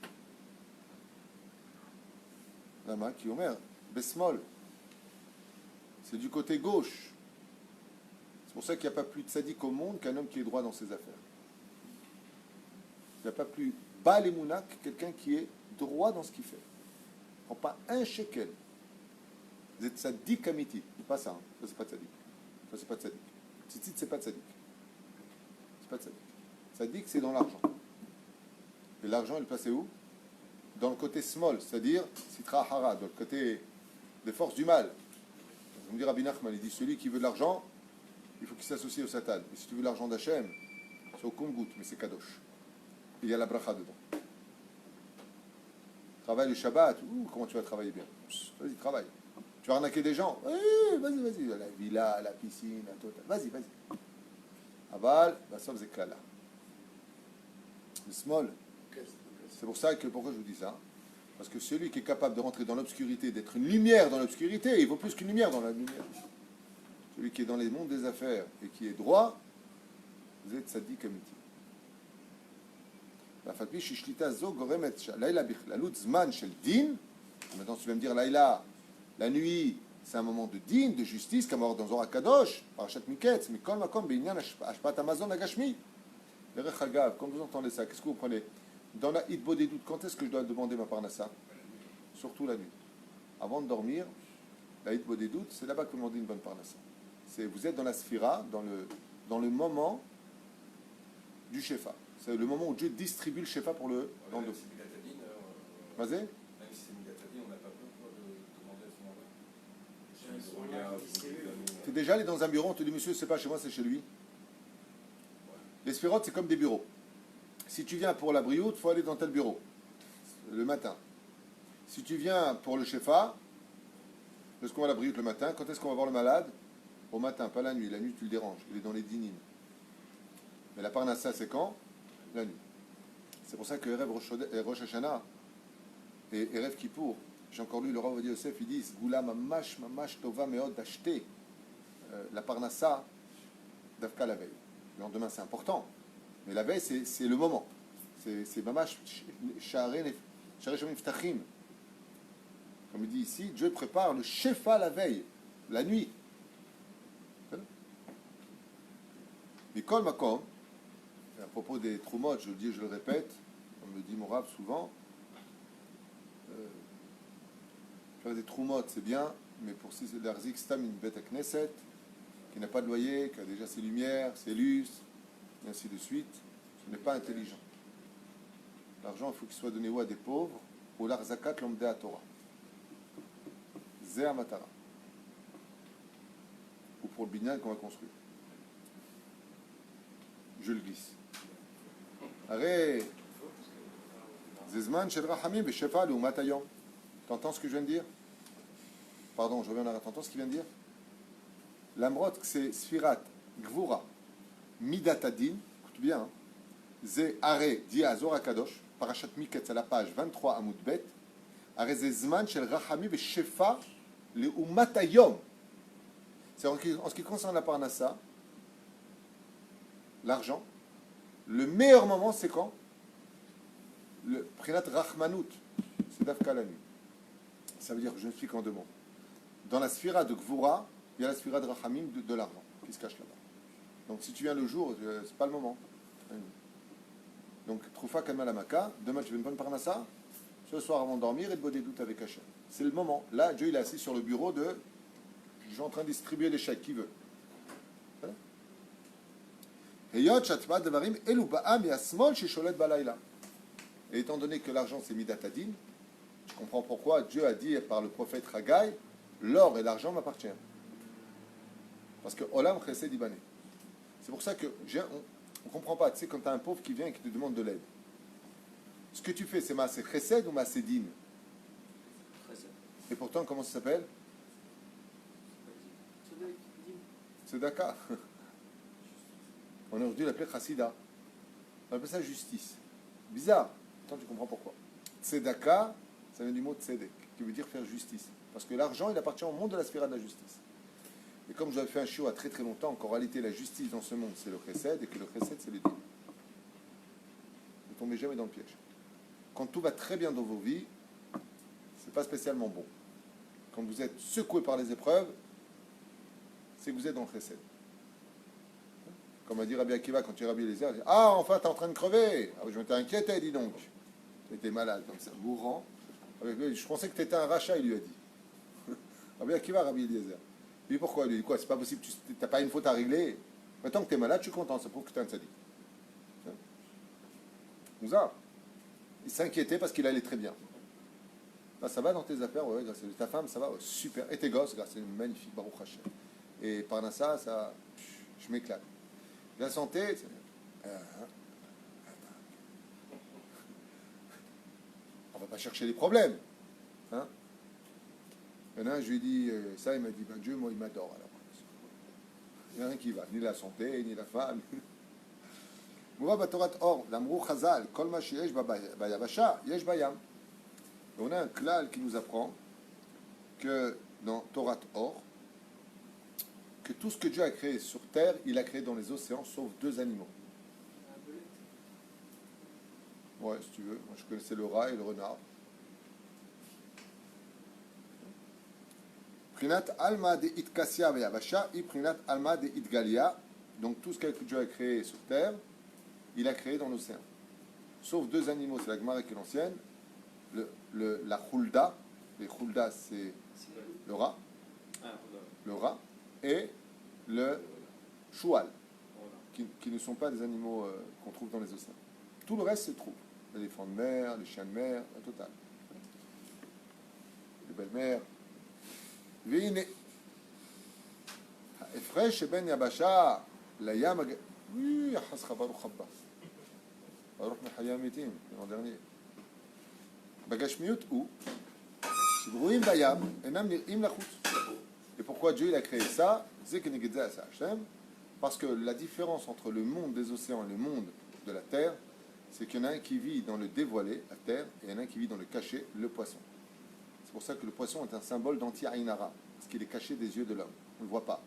Lama qui omer, besmol. C'est du côté gauche. C'est pour ça qu'il n'y a pas plus de sadique au monde qu'un homme qui est droit dans ses affaires. Il n'y a pas plus bas les mounak que quelqu'un qui est droit dans ce qu'il fait. Il ne prend pas un shekel. Vous êtes sadique amiti. Pas ça, hein. Ça c'est pas sadique. Ça c'est pas sadique. Tzitzit c'est pas sadique. C'est pas sadique. Sadique c'est dans l'argent. Et l'argent il est placé où? Dans le côté small, c'est-à-dire sitra hara, dans le côté des forces du mal. Vous me dit Rabbi Nachman, il dit celui qui veut de l'argent, il faut qu'il s'associe au Satan. Et si tu veux l'argent d'Hachem, c'est au compte-goutte, mais c'est kadosh. Il y a la bracha dedans. Travaille le Shabbat, comment tu vas travailler bien? Vas-y, travaille. Tu vas arnaquer des gens? Vas-y. La villa, la piscine, la totale. Vas-y. Aval, Basov Zeklala. Le small. C'est pour ça que, pourquoi je vous dis ça? Parce que celui qui est capable de rentrer dans l'obscurité, d'être une lumière dans l'obscurité, il vaut plus qu'une lumière dans la lumière. Celui qui est dans les mondes des affaires et qui est droit, vous êtes sadique amiti. Maintenant tu vas me dire, Laïla, la nuit, c'est un moment de din, de justice, comme dans Zohar Kadosh, Parashat Miketz, mais kol makom be'inyan hashpat Amazon agashmi. Quand vous entendez ça, qu'est-ce que vous prenez? Dans la hitbo des doutes, quand est-ce que je dois demander ma parnassa? Surtout la nuit. Avant de dormir, la hitbo des doutes, c'est là-bas que vous demandez une bonne parnassa. Vous êtes dans la sphira, dans le moment du shefa. C'est le moment où Dieu distribue le shefa pour le lendemain. Vas-y. Même si c'est Migatadine, on n'a pas besoin de demander à ce moment-là. Tu es déjà allé dans un bureau, on te dit monsieur, c'est pas chez moi, c'est chez lui. Les sphirotes, c'est comme des bureaux. Si tu viens pour la brioute, il faut aller dans tel bureau le matin. Si tu viens pour le shefa, est-ce qu'on va à la brioute le matin? Quand est-ce qu'on va voir le malade? Au matin, pas la nuit. La nuit, tu le déranges. Il est dans les dinim. Mais la parnassa, c'est quand? La nuit. C'est pour ça que Erev Rosh Hashanah et Erev Kippour, j'ai encore lu le Rav Ovadia Yosef, ils disent Goula mamash tova meod d'acheter la parnassa d'Avka la veille. Le lendemain, c'est important. Mais la veille, c'est le moment. C'est mamash sha'arei shamim ftachim. Comme il dit ici, Dieu prépare le shefa la veille, la nuit. Mikol makom. À propos des trumot, je le dis, je le répète, on me dit mon Rav souvent, faire des trumot c'est bien, mais pour si c'est d'arzik stam une bête à Knesset, qui n'a pas de loyer, qui a déjà ses lumières, ses lustres, et ainsi de suite, ce n'est pas intelligent. L'argent, il faut qu'il soit donné ou à des pauvres, ou l'arzakat l'omde à Torah. Zé Matara. Ou pour le binyan qu'on va construire. Je le glisse. Arrête. Zezman shel rachamim v'shefa l'umat hayom. T'entends ce que je viens de dire? Pardon, je reviens en arrière. T'entends ce qu'il vient de dire? L'amrot, c'est sfirat, gvura, midat adin. Écoute bien. Hein. Ze are dit à Zohar Kadosh, parashat Miketz à la page 23 Amud Bet. Are zezman shel rachamim v'shefa l'umat hayom. C'est en ce qui concerne la parnassa, l'argent. Le meilleur moment, c'est quand? Le Prinat Rachmanout, c'est d'Afka la nuit. Ça veut dire que je ne suis qu'en deux mots. Dans la sphira de Gvura, il y a la sphira de Rachamim de l'argent qui se cache là-bas. Donc si tu viens le jour, c'est pas le moment. Donc Troufa Kalmalamaka, demain tu veux une bonne parnassa, ce soir avant de dormir et de boire des doutes avec Hachem. C'est le moment. Là, Dieu il est assis sur le bureau de. Je suis en train de distribuer les chèques, qui veut. Et étant donné que l'argent c'est midatadin, je comprends pourquoi Dieu a dit par le prophète Haggai, l'or et l'argent m'appartiennent. Parce que Olam Chesed Ibané. C'est pour ça que on ne comprend pas. Tu sais, quand tu as un pauvre qui vient et qui te demande de l'aide, ce que tu fais, c'est Maaseh Chesed ou Maaseh Din? Et pourtant, comment ça s'appelle? C'est Dakar. On aurait dû l'appeler Chassida. On appelle ça justice. Bizarre. Attends, tu comprends pourquoi. Tzedaka, ça vient du mot tzedek, qui veut dire faire justice. Parce que l'argent, il appartient au monde de la sphère de la justice. Et comme j'avais fait un show à très très longtemps, qu'en réalité la justice dans ce monde, c'est le chesed, et que le chesed, c'est le din. tombez jamais dans le piège. Quand tout va très bien dans vos vies, c'est pas spécialement bon. Quand vous êtes secoué par les épreuves, c'est que vous êtes dans le chesed. Comme a dit Rabbi Akiva quand tu es Rabbi Eliezer, il dit, ah, enfin, tu es en train de crever. Ah, je m'étais inquiété, dis donc. Tu étais malade, comme ça, mourant. Je pensais que tu étais un rachat, il lui a dit. Rabbi Akiva, Rabbi Eliezer. Il dit, pourquoi? Il lui dit, quoi, c'est pas possible, tu n'as pas une faute à régler. Maintenant que tu es malade, je suis content, ça prouve que tu es un tzaddik. Mouzard. Il s'inquiétait parce qu'il allait très bien. Là, ça va dans tes affaires, ouais, grâce à ta femme, ça va, ouais, super. Et tes gosses, grâce à une magnifique Baruch Hashem. Et par ça, je m'éclate. La santé, on va pas chercher les problèmes. Hein? Maintenant, je lui ai dit ça, il m'a dit, ben Dieu, moi, il m'adore. Alors, il n'y a rien qui va, ni la santé, ni la femme. On a un klal qui nous apprend que dans Torah Or, que tout ce que Dieu a créé sur terre, il a créé dans les océans, sauf 2 animaux. Ouais, si tu veux. Moi, je connaissais le rat et le renard. Prinat alma de itkassia veyavasha, i prinat alma de itgalia. Donc tout ce que Dieu a créé sur terre, il a créé dans l'océan. Sauf 2 animaux, c'est la Gemara qui est l'ancienne. La chulda, les chulda c'est le rat, et le choual, qui ne sont pas des animaux qu'on trouve dans les océans. Tout le reste se trouve. Les éléphants de mer, les chiens de mer, la totale. Les belles-mères. Vine. Efresh ben yabasha, la yam. Oui, hasra baruch habba. Baruch mechayamitim, l'an dernier. Bagashmiut ou Shibruim bayam, enam nir'im lachutz. Et pourquoi Dieu il a créé ça? Parce que la différence entre le monde des océans et le monde de la terre, c'est qu'il y en a un qui vit dans le dévoilé, la terre, et il y en a un qui vit dans le caché, le poisson. C'est pour ça que le poisson est un symbole d'anti-ainara, parce qu'il est caché des yeux de l'homme. On ne le voit pas.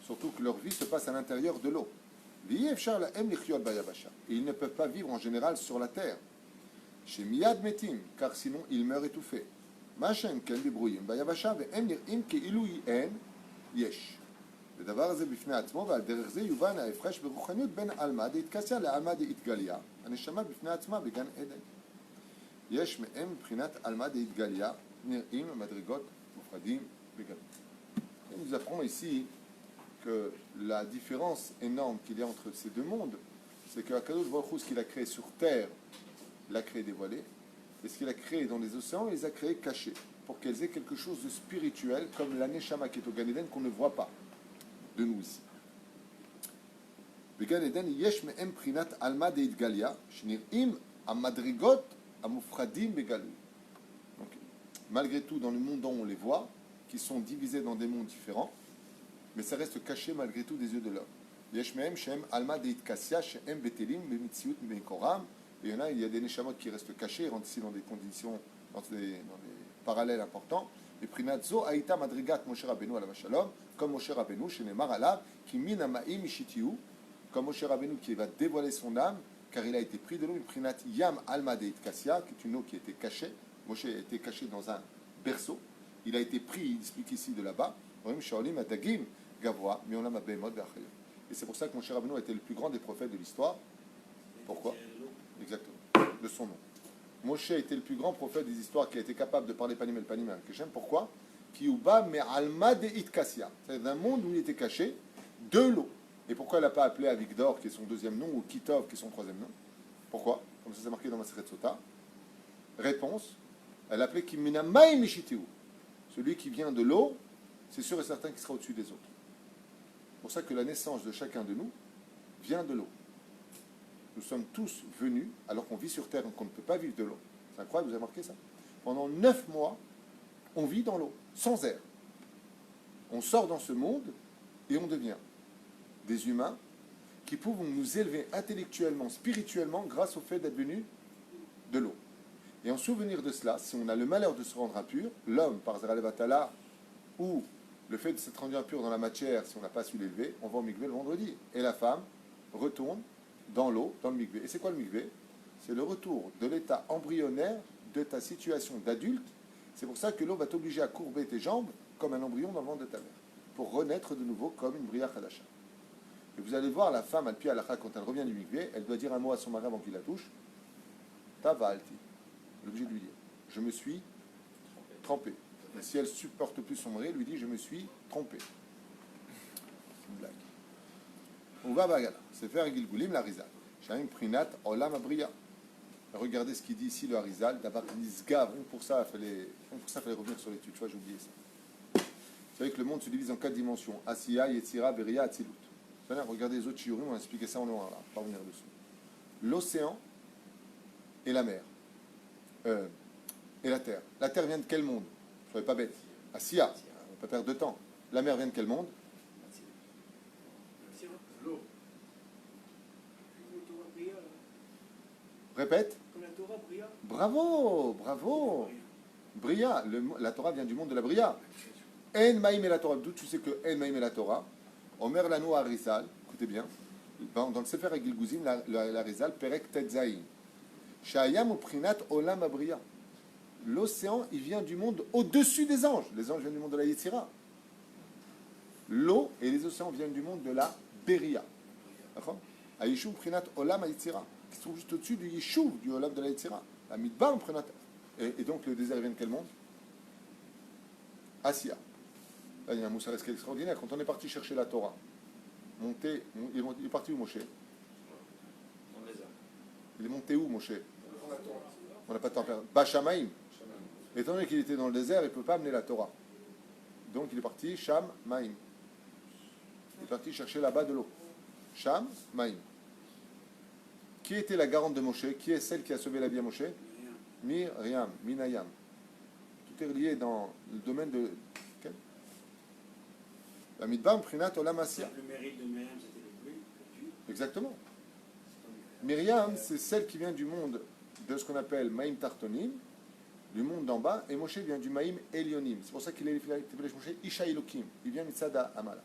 Surtout que leur vie se passe à l'intérieur de l'eau. Et ils ne peuvent pas vivre en général sur la terre. Chez Miyad Metim, car sinon ils meurent étouffés. Machem ken dibrouim bayavasha ve'em nir'im ke'ilu yen yesh. ודבר הזה בפני עצמו, ועל דרך זה יובן ההפרש ברוחניות בין עלמא דאיתקסיה לעלמא דאיתגליה, הנשמה בפני עצמה בגן עדן. יש מהם מבחינת עלמא דאיתגליה, נראים מדרגות מופרדים בגלות. Nous apprenons ici que la différence énorme qu'il y a entre ces 2 mondes, c'est que Akadosh Baruch Hu, ce qu'il a créé sur terre, il l'a créé dévoilé, et ce qu'il a créé dans les océans, il les a créés cachés, pour qu'elles aient quelque chose de spirituel, comme la Neshama qui est au Gan Eden, qu'on ne voit pas de nous ici. בגן עדן יש מהם בחינת עלמא דאיתגליה, שנראים המדרגות המופרדים בגלוי. Malgré tout, dans le monde dont on les voit, qui sont divisés dans des mondes différents, mais ça reste caché malgré tout des yeux de l'homme. יש מהם שהם עלמא דאיתקסיה, שהם בטלים במציאות מקורם, et il y a des neshamot qui restent cachés, rentrent ici dans des conditions, dans des parallèles importants. Et prinat zo aïta madrigat Moshe Rabbeinu alav shalom, comme Moshe Rabbeinu, shenemar alav, qui min amaim mishitiu, comme Moshe Rabbeinu qui va dévoiler son âme, car il a été pris de l'eau, une prinat yam alma deitkassia, qui est une eau qui était cachée. Moshe a été caché dans un berceau. Il a été pris, il explique ici de là-bas. Et c'est pour ça que Moshe Rabbeinu était le plus grand des prophètes de l'histoire. Pourquoi? Exactement, de son nom. Moshe était le plus grand prophète des histoires qui a été capable de parler panim el panim avec Hachem. Pourquoi? Kiuba me'alma deitkassia. C'est d'un monde où il était caché de l'eau. Et pourquoi elle n'a pas appelé Avigdor, qui est son 2e nom, ou Kitov, qui est son 3e nom? Pourquoi? Comme ça c'est marqué dans Masechet Sota. Réponse, elle appelait Kimina Mai Mishitiu. Celui qui vient de l'eau, c'est sûr et certain qu'il sera au-dessus des autres. C'est pour ça que la naissance de chacun de nous vient de l'eau. Nous sommes tous venus, alors qu'on vit sur terre et qu'on ne peut pas vivre de l'eau. C'est incroyable, vous avez remarqué ça? Pendant 9 mois, on vit dans l'eau, sans air. On sort dans ce monde et on devient des humains qui pouvons nous élever intellectuellement, spirituellement, grâce au fait d'être venus de l'eau. Et en souvenir de cela, si on a le malheur de se rendre impur, l'homme, par Zerah Levatala, ou le fait de s'être rendu impur dans la matière, si on n'a pas su l'élever, on va au mikvé le vendredi. Et la femme retourne dans l'eau, dans le mikvé. Et c'est quoi le mikvé? C'est le retour de l'état embryonnaire de ta situation d'adulte. C'est pour ça que l'eau va t'obliger à courber tes jambes comme un embryon dans le ventre de ta mère, pour renaître de nouveau comme une bria chadasha. Et vous allez voir la femme, al pi halakha, quand elle revient du mikvé, elle doit dire un mot à son mari avant qu'il la touche. Tavalti. Elle est obligée de lui dire, je me suis trempé. Et si elle supporte plus son mari, elle lui dit, je me suis trompé. C'est une blague. On va bagala. C'est faire Gilgulim la Rizal. Shaim Prinat Olam Abriya. Regardez ce qu'il dit ici le Harizal. D'abord, Nisgav. Pour ça, il fallait revenir sur l'étude. Tu vois, j'ai oublié ça. Vous savez que le monde se divise en 4 dimensions. Asiya, Yetzira, Beria, Atzilut. Regardez les autres shiurim, on a expliqué ça en long, là, pas revenir dessus. L'océan et la mer. Et la terre. La terre vient de quel monde? Soyez pas bête. Asiya. On ne va pas perdre de temps. La mer vient de quel monde? L'eau. Le Torah Bria, Répète. comme la Torah Bria. Bravo, bravo. Bria. La Torah vient du monde de la Bria. En Maïm et la Torah. D'où tu sais que En Maïm et la Torah? Omer Lano Harizal. Écoutez bien. Dans le Sefer Gilguzim, la Rizal, Perek Tetzaïn. Shayam Prinat Olam Abria. L'océan, il vient du monde au-dessus des anges. Les anges viennent du monde de la Yetzira. L'eau et les océans viennent du monde de la Beria. D'accord? Ayishuv Prinat Olam Yetzira. Qui se trouve juste au-dessus du Yishuv, du Olam de la Yetzira. La Midbar Prinat. Et donc le désert vient de quel monde? Asia. Là, il y a un moussar extraordinaire. Quand on est parti chercher la Torah, il est parti où, Moshe? Il est monté où, Moshe? On n'a pas de temps à perdre. Bachamaïm. Étant donné qu'il était dans le désert, il ne peut pas amener la Torah. Donc il est parti Sham Maïm. Il est parti chercher là-bas de l'eau. Sham Maïm. Qui était la garante de Moshe? Qui est celle qui a sauvé la vie à Moshe? Miriam, Minayam. Tout est relié dans le domaine de... Okay. La Midbar Prinat Olam Asiya. Le mérite de Myriam, c'était le pluie. Exactement. Myriam, c'est celle qui vient du monde de ce qu'on appelle Maïm Tartonim, du monde d'en bas, et Moshe vient du Maïm Elionim. C'est pour ça qu'il est appelé Moshe Isha Elokim. Il vient Mitzada Amala.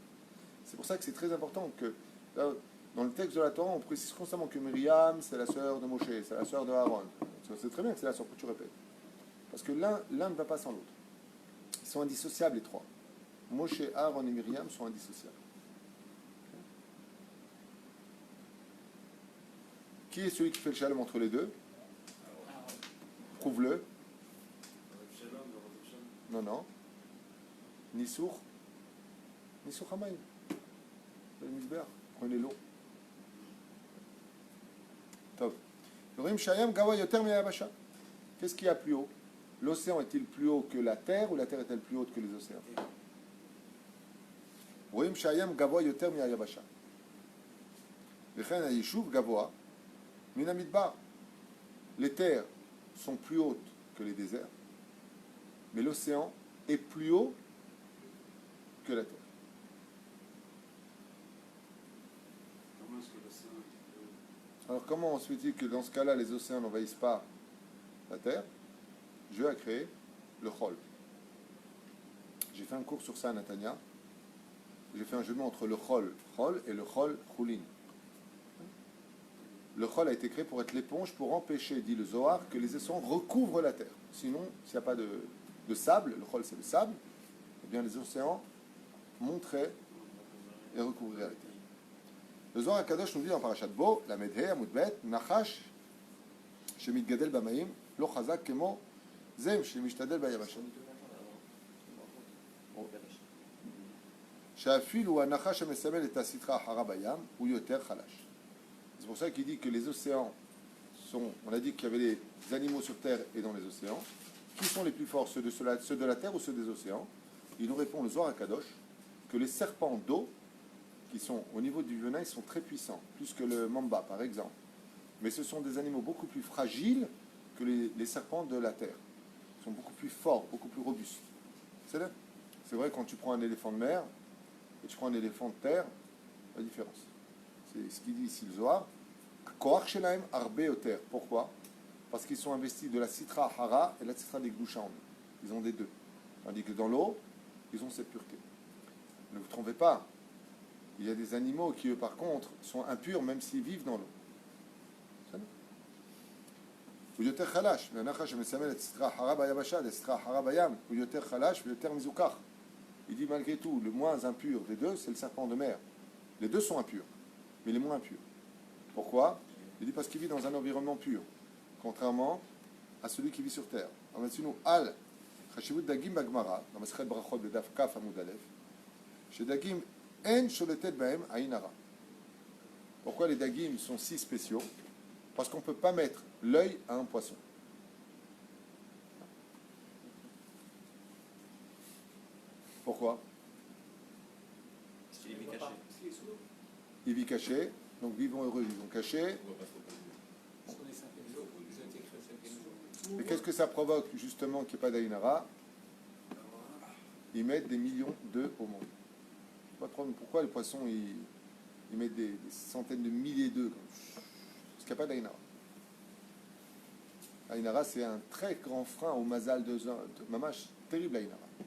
C'est pour ça que c'est très important que, là, dans le texte de la Torah, on précise constamment que Myriam, c'est la sœur de Moshe, c'est la sœur de Aaron. C'est très bien que c'est la sœur que tu répètes. Parce que l'un ne va pas sans l'autre. Ils sont indissociables, les trois. Moshe, Aaron et Myriam sont indissociables. Qui est celui qui fait le shalom entre les deux? Prouve-le. Non. Nissour Hamaïm. Le Misber. Prenez l'eau. Top. L'Orim Shayam Gawa Yoter Miyabasha. Qu'est-ce qu'il y a plus haut? L'océan est-il plus haut que la terre ou la terre est-elle plus haute que les océans? L'Orim Shayam Gawa Yoter Miyabasha. Lechen Ayishuv Gawa Minamidbar. Les terres sont plus hautes que les déserts, mais l'océan est plus haut que la terre. Comment est-ce que l'océan est plus haut? Alors comment on se fait-il que dans ce cas-là, les océans n'envahissent pas la terre? Dieu a créé le Chol. J'ai fait un cours sur ça à Natania. J'ai fait un jeu de mots entre le Chol et le Chol Choulin. Le Chol a été créé pour être l'éponge, pour empêcher, dit le Zohar, que les océans recouvrent la terre. Sinon, s'il n'y a pas de sable, le Chol c'est le sable, eh bien les océans monteraient et recouvriraient la terre. Le Zohar HaKadosh nous dit dans Parashat Bo, la Medhe, Amudbet, Nachash, Shemit Gadel Bamaim, Lo Chazak Kemo, Zem, Shemishtadel Bayabashan. Shafil ou Anachash Mesamel et Asitra Harabayam, ou Yoter Chalash. C'est pour ça qu'il dit que les océans sont, on a dit qu'il y avait les animaux sur terre et dans les océans. Qui sont les plus forts, ceux de la terre ou ceux des océans? Il nous répond le Zohar HaKadosh que les serpents d'eau, qui sont au niveau du venin, ils sont très puissants, plus que le mamba par exemple. Mais ce sont des animaux beaucoup plus fragiles que les serpents de la terre. Ils sont beaucoup plus forts, beaucoup plus robustes. C'est vrai quand tu prends un éléphant de mer et tu prends un éléphant de terre, la différence. C'est ce qu'il dit ici le Zohar. Koach shelaim arbe oter. Pourquoi? Parce qu'ils sont investis de la citra hara et la citra des gdusha en eux. Ils ont des deux. Tandis que dans l'eau, ils ont cette pureté. Ne vous trompez pas. Il y a des animaux qui, eux, par contre, sont impurs même s'ils vivent dans l'eau. הוא יותר חלש, והנחש שמסמל את סטרה חרה ביבשה, לסטרה חרה בים, הוא יותר חלש ויותר מזוכח. Il dit malgré tout, le moins impur des deux, c'est le serpent de mer. Les deux sont impurs, mais les moins impurs. Pourquoi? Il dit parce qu'il vit dans un environnement pur, contrairement à celui qui vit sur terre. Maintenant, al חשיבות דגים בגמרא, במסכת ברכות בדף כ' עמוד א', שדגים אין שולטת בהם עין הרע. Pourquoi les dagim sont si spéciaux? Parce qu'on ne peut pas mettre l'œil à un poisson. Pourquoi? Parce qu'il est caché. Parce qu'il est sous l'eau. Il vit caché, donc vivons heureux, vivons cachés. On va pas trop passer. Parce qu'on est cinquième jour. Ils ont été créés le 5e jour. Et qu'est-ce que ça provoque justement qu'il n'y ait pas d'Aïnara? Ils mettent des millions d'œufs au monde. Pas de problème. Pourquoi les poissons ils mettent des centaines de milliers d'œufs? Parce qu'il n'y a pas d'Aïnara. Aïnara, c'est un très grand frein au mazal de Mamash, terrible Aïnara. C'est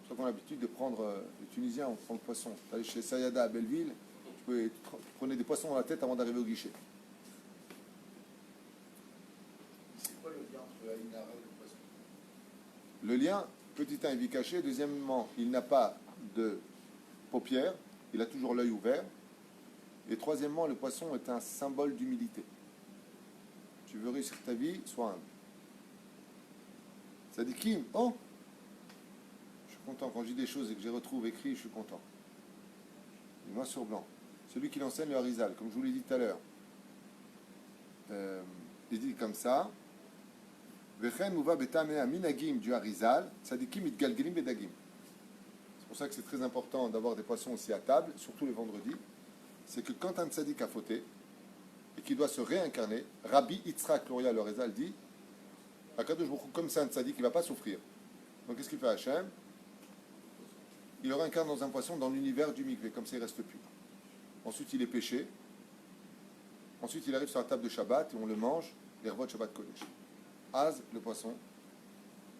pour ça qu'on a l'habitude de prendre, les Tunisiens, on prend le poisson. Vous allez chez Sayada à Belleville, tu prenez des poissons dans la tête avant d'arriver au guichet. C'est quoi le lien entre Aïnara et le poisson? Le lien, petit 1, il vit caché. Deuxièmement, il n'a pas de paupières, il a toujours l'œil ouvert. Et troisièmement, le poisson est un symbole d'humilité. Tu veux réussir ta vie, sois humble. Ça dit Kim, oh, je suis content. Quand je dis des choses et que je les retrouve écrites, je suis content. Noir sur blanc. Celui qui l'enseigne le Harizal, comme je vous l'ai dit tout à l'heure. Il dit comme ça. Vechen muva betamea minagim du Harizal, tzadikim itgalgelim bedagim. C'est pour ça que c'est très important d'avoir des poissons aussi à table, surtout les vendredis. C'est que quand un tzadik a fauté, et qui doit se réincarner, Rabbi Yitzhak Luria le Harizal dit, Akadosh Baruch Hu, comme c'est un tzadik, il ne va pas souffrir. Donc qu'est-ce qu'il fait Hachem? Il le réincarne dans un poisson dans l'univers du mikvé, comme ça il reste pur. Ensuite il est péché. Ensuite il arrive sur la table de Shabbat et on le mange, les revois de Shabbat Kodesh. Az, le poisson,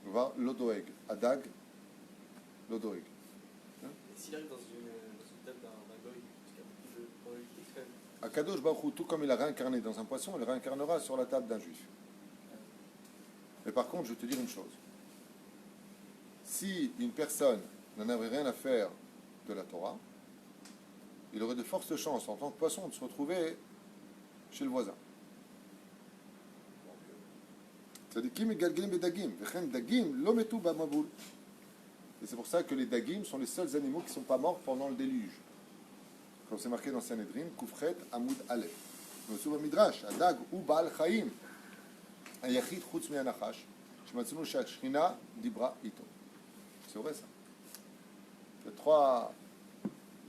on va voir l'odoeg, adag, l'odoeg. S'il arrive dans une table d'un goy, parce qu'il y a beaucoup de probabilités extrêmes. Akadosh Baruch Hu, tout comme il a réincarné dans un poisson, il le réincarnera sur la table d'un juif. Mais par contre, je vais te dire une chose. Si une personne n'en avait rien à faire de la Torah, il aurait de fortes chances, en tant que poisson, de se retrouver chez le voisin. Tzadikim egalgelim bedagim, vechen dagim lo metu b'mavoul. Et c'est pour ça que les dagim sont les seuls animaux qui ne sont pas morts pendant le déluge. Comme c'est marqué dans Sanhedrin, Koufret Amoud Aleph. Mais aussi au Midrash, Adag ou Baal Chaim, Ayachid Chutz Mianachash, Shematzunu Shachrina Dibra Ito. C'est vrai ça. Il y a trois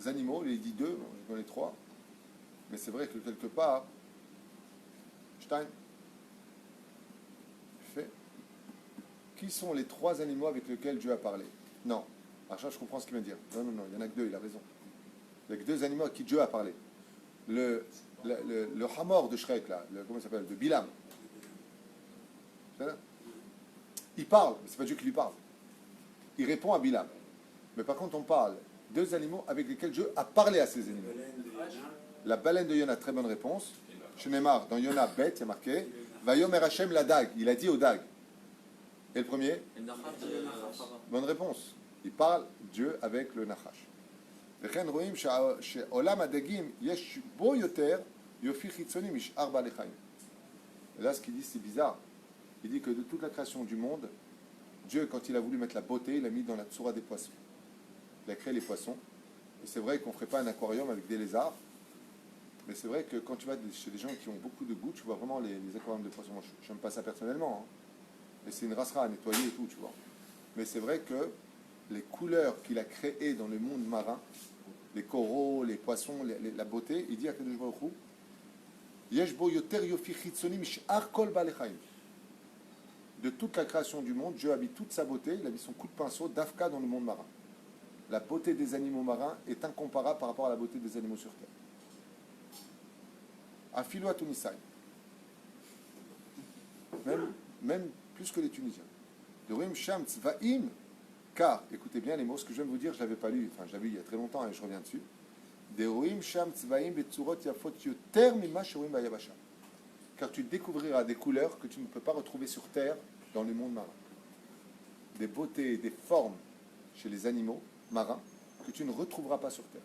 animaux, il dit deux, bon, je connais trois, mais c'est vrai que quelque part, Stein fait. Qui sont les trois animaux avec lesquels Dieu a parlé? Non. Alors je comprends ce qu'il vient de dire. Non, il y en a que deux, il a raison. Il y a que deux animaux à qui Dieu a parlé. Le hamor de Shrek, là, comment il s'appelle? De Bilam. Il parle, mais c'est pas Dieu qui lui parle. Il répond à Bilam. Mais par contre, on parle deux animaux avec lesquels Dieu a parlé à ces animaux. La baleine de Yona, très bonne réponse. Chez Neymar, dans Yona, bête, il y a marqué Vayomer Hashem la dag. Il a dit au dag. Et le premier? Bonne réponse. Il parle Dieu avec le Nachash. וכן רואים שעולם הדגים יש בו יותר יופי חיצוני משאר בעלי חיים. Et là, ce qu'il dit, c'est bizarre. Il dit que de toute la création du monde, Dieu, quand il a voulu mettre la beauté, il a mis dans la tsura des poissons. Il a créé les poissons. Et c'est vrai qu'on ne ferait pas un aquarium avec des lézards. Mais c'est vrai que quand tu vas chez des gens qui ont beaucoup de goût, tu vois vraiment les aquariums de poissons. Moi, je n'aime pas ça personnellement. Hein. Mais c'est une racera à nettoyer et tout, tu vois. Mais c'est vrai que les couleurs qu'il a créées dans le monde marin, les coraux, les poissons, la beauté, il dit à Kadosh Baruch Hu, Yesh bo yoter yofi chitzoni mish'ar kol ba'alei chaim. De toute la création du monde, Dieu a mis toute sa beauté, il a mis son coup de pinceau d'Afka dans le monde marin. La beauté des animaux marins est incomparable par rapport à la beauté des animaux sur terre. Afilo à Tunisai. Même plus que les Tunisiens. De Rim Sham Tzvaim Car, écoutez bien les mots, ce que je viens de vous dire, je ne l'avais pas lu, enfin j'avais lu il y a très longtemps et je reviens dessus. Car tu découvriras des couleurs que tu ne peux pas retrouver sur Terre dans le monde marin. Des beautés, des formes chez les animaux marins que tu ne retrouveras pas sur Terre.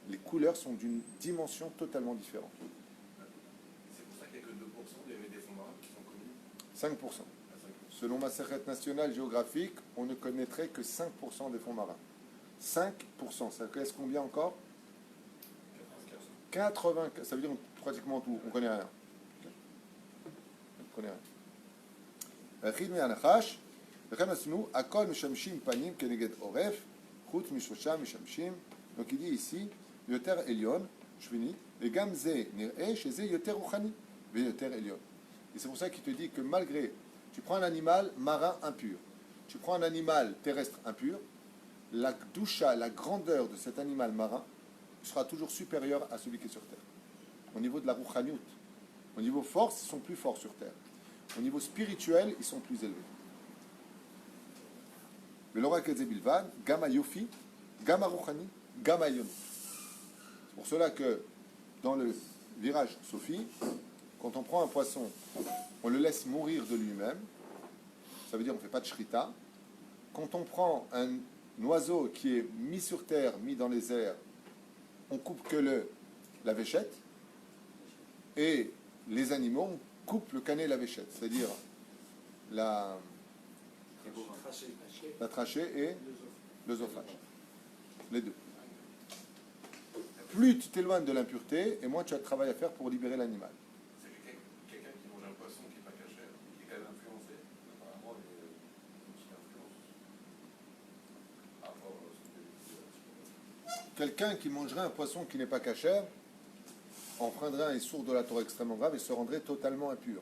Les couleurs sont d'une dimension totalement différente. C'est pour ça qu'il n'y a que 2% des fonds marins qui sont connus. 5%. Selon ma secrète nationale géographique, on ne connaîtrait que 5% des fonds marins. 5%, ça laisse combien encore 80, ça veut dire pratiquement tout, on ne connaît rien. On ne connaît rien. Achid me'anachash, וכן עשינו, הכל משמשים פנים כנגד עורף, חוץ משלושה משמשים. Donc il dit ici, יותר עליון, שביני, וגם זה נראה שזה יותר רוחני, ויותר עליון. Et c'est pour ça qu'il te dit que malgré, tu prends un animal marin impur, tu prends un animal terrestre impur, la doucha, la grandeur de cet animal marin sera toujours supérieure à celui qui est sur terre. Au niveau de la rouchaniout, au niveau force, ils sont plus forts sur terre. Au niveau spirituel, ils sont plus élevés. ולא רק את זה בלבד, גם היופי, גם הרוחני, גם העליונות. C'est pour cela que dans le virage Sophie, quand on prend un poisson, on le laisse mourir de lui-même, ça veut dire on ne fait pas de shrita. Quand on prend un oiseau qui est mis sur terre, mis dans les airs, on coupe que la véchette, et les animaux, on coupe le canet et la véchette, c'est-à-dire la trachée et l'œsophage. Les deux. Plus tu t'éloignes de l'impureté, et moins tu as de travail à faire pour libérer l'animal. C'est quelqu'un qui mange un poisson qui n'est pas cachère, qui est quand même influencé. Apparemment, il y a une petite influence. Par rapport à ce que Quelqu'un qui mangerait un poisson qui n'est pas cachère enfreindrait un sourd de la Torah extrêmement grave et se rendrait totalement impur.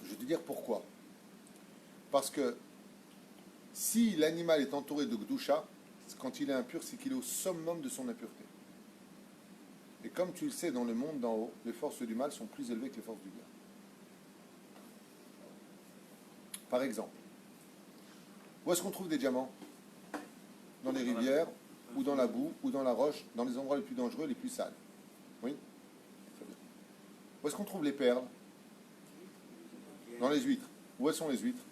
Je vais te dire pourquoi. Parce que si l'animal est entouré de Gdusha, quand il est impur, c'est qu'il est au summum de son impureté. Et comme tu le sais, dans le monde d'en haut, les forces du mal sont plus élevées que les forces du bien. Par exemple, où est-ce qu'on trouve des diamants? Dans les rivières, ou dans la boue, ou dans la roche, dans les endroits les plus dangereux, les plus sales. Oui? Très bien. Où est-ce qu'on trouve les perles? Dans les huîtres. Où sont les huîtres?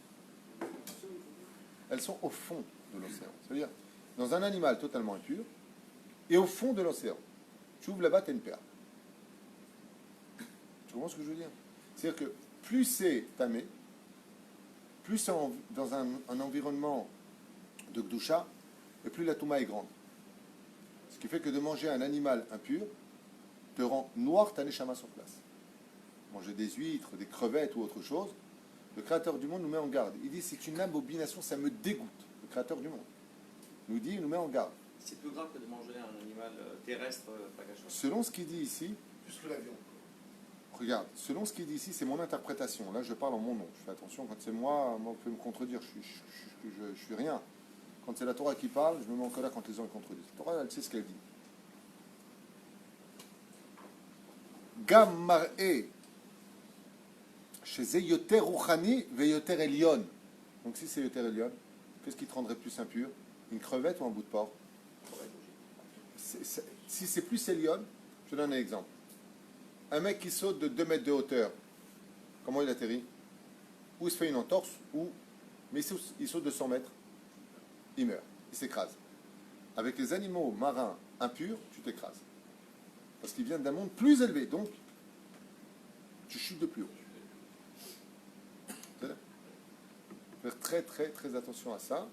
Elles sont au fond de l'océan. C'est-à-dire, dans un animal totalement impur, et au fond de l'océan. Tu ouvres là-bas, tu as une perle. Tu comprends ce que je veux dire? C'est-à-dire que plus c'est tamé, plus c'est dans un environnement de Gdusha, et plus la Touma est grande. Ce qui fait que de manger un animal impur te rend noir ta neshama sur place. Manger des huîtres, des crevettes ou autre chose, le Créateur du monde nous met en garde. Il dit, c'est une abomination, ça me dégoûte. Le Créateur du monde nous dit, il nous met en garde. C'est plus grave que de manger un animal terrestre pas cachère. Selon ce qu'il dit ici, plus que l'avion. regarde, selon ce qu'il dit ici, c'est mon interprétation. Là, je parle en mon nom. Je fais attention, quand c'est moi, vous pouvez me contredire, je suis rien. Quand c'est la Torah qui parle, je me mets en colère quand les gens me contredisent. La Torah, elle sait ce qu'elle dit. Gam mar'e chez yoter ruchani ve yoter elion. Donc si c'est yoter elion, qu'est-ce qui te rendrait plus impur? Une crevette ou un bout de porc? Si c'est plus elion, je te donne un exemple. Un mec qui saute de 2 mètres de hauteur, comment il atterrit? Ou il se fait une entorse, mais il saute de 100 mètres, il meurt, il s'écrase. Avec les animaux marins impurs, tu t'écrases. Parce qu'ils viennent d'un monde plus élevé, donc tu chutes de plus haut. Faire très très très attention à ça,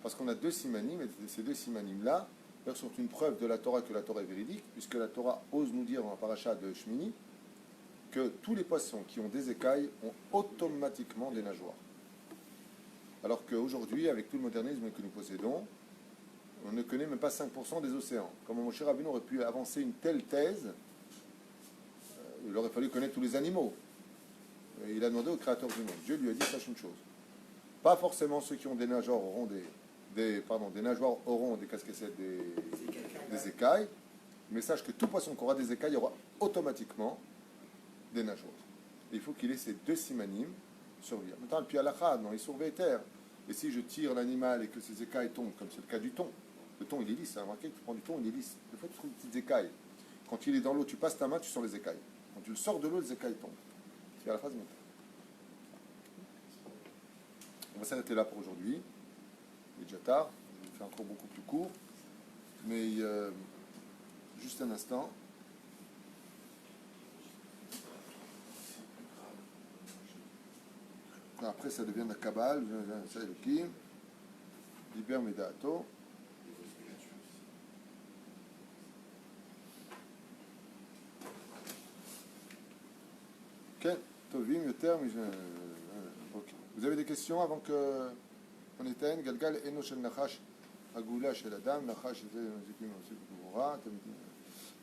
parce qu'on a 2 simanim, et ces 2 simanim-là sont une preuve de la Torah que la Torah est véridique, puisque la Torah ose nous dire dans la paracha de Shmini que tous les poissons qui ont des écailles ont automatiquement des nageoires. Alors qu'aujourd'hui, avec tout le modernisme que nous possédons, on ne connaît même pas 5% des océans. Comme Moshe Rabbeinu aurait pu avancer une telle thèse, il aurait fallu connaître tous les animaux. Et il a demandé au Créateur du monde. Dieu lui a dit, sache une chose. Pas forcément ceux qui ont des nageoires auront des nageoires auront des casquettes, des écailles, mais sache que tout poisson qui aura des écailles aura automatiquement des nageoires. Et il faut qu'il ait ces 2 simanim survivre. Maintenant, le pialacha, dans les terre, Et si je tire l'animal et que ces écailles tombent, comme c'est le cas du thon, le thon il est lisse, hein, remarquez que tu prends du thon, il est lisse. Des fois tu trouves des petites écailles. Quand il est dans l'eau, tu passes ta main, tu sens les écailles. Quand tu le sors de l'eau, les écailles tombent. C'est à la phase mentale. On va s'arrêter là pour aujourd'hui. Il est déjà tard, je vais faire encore beaucoup plus court. Mais juste un instant. Après, ça devient la Kabbale, ça Elohim, Liber Medato. Ok, Tovim, Yoter, ok. Vous avez des questions avant que on éteigne? Galgal, Eno Shel Nachash, Agula Shel Adam, Nachash, Zikim, Gvora,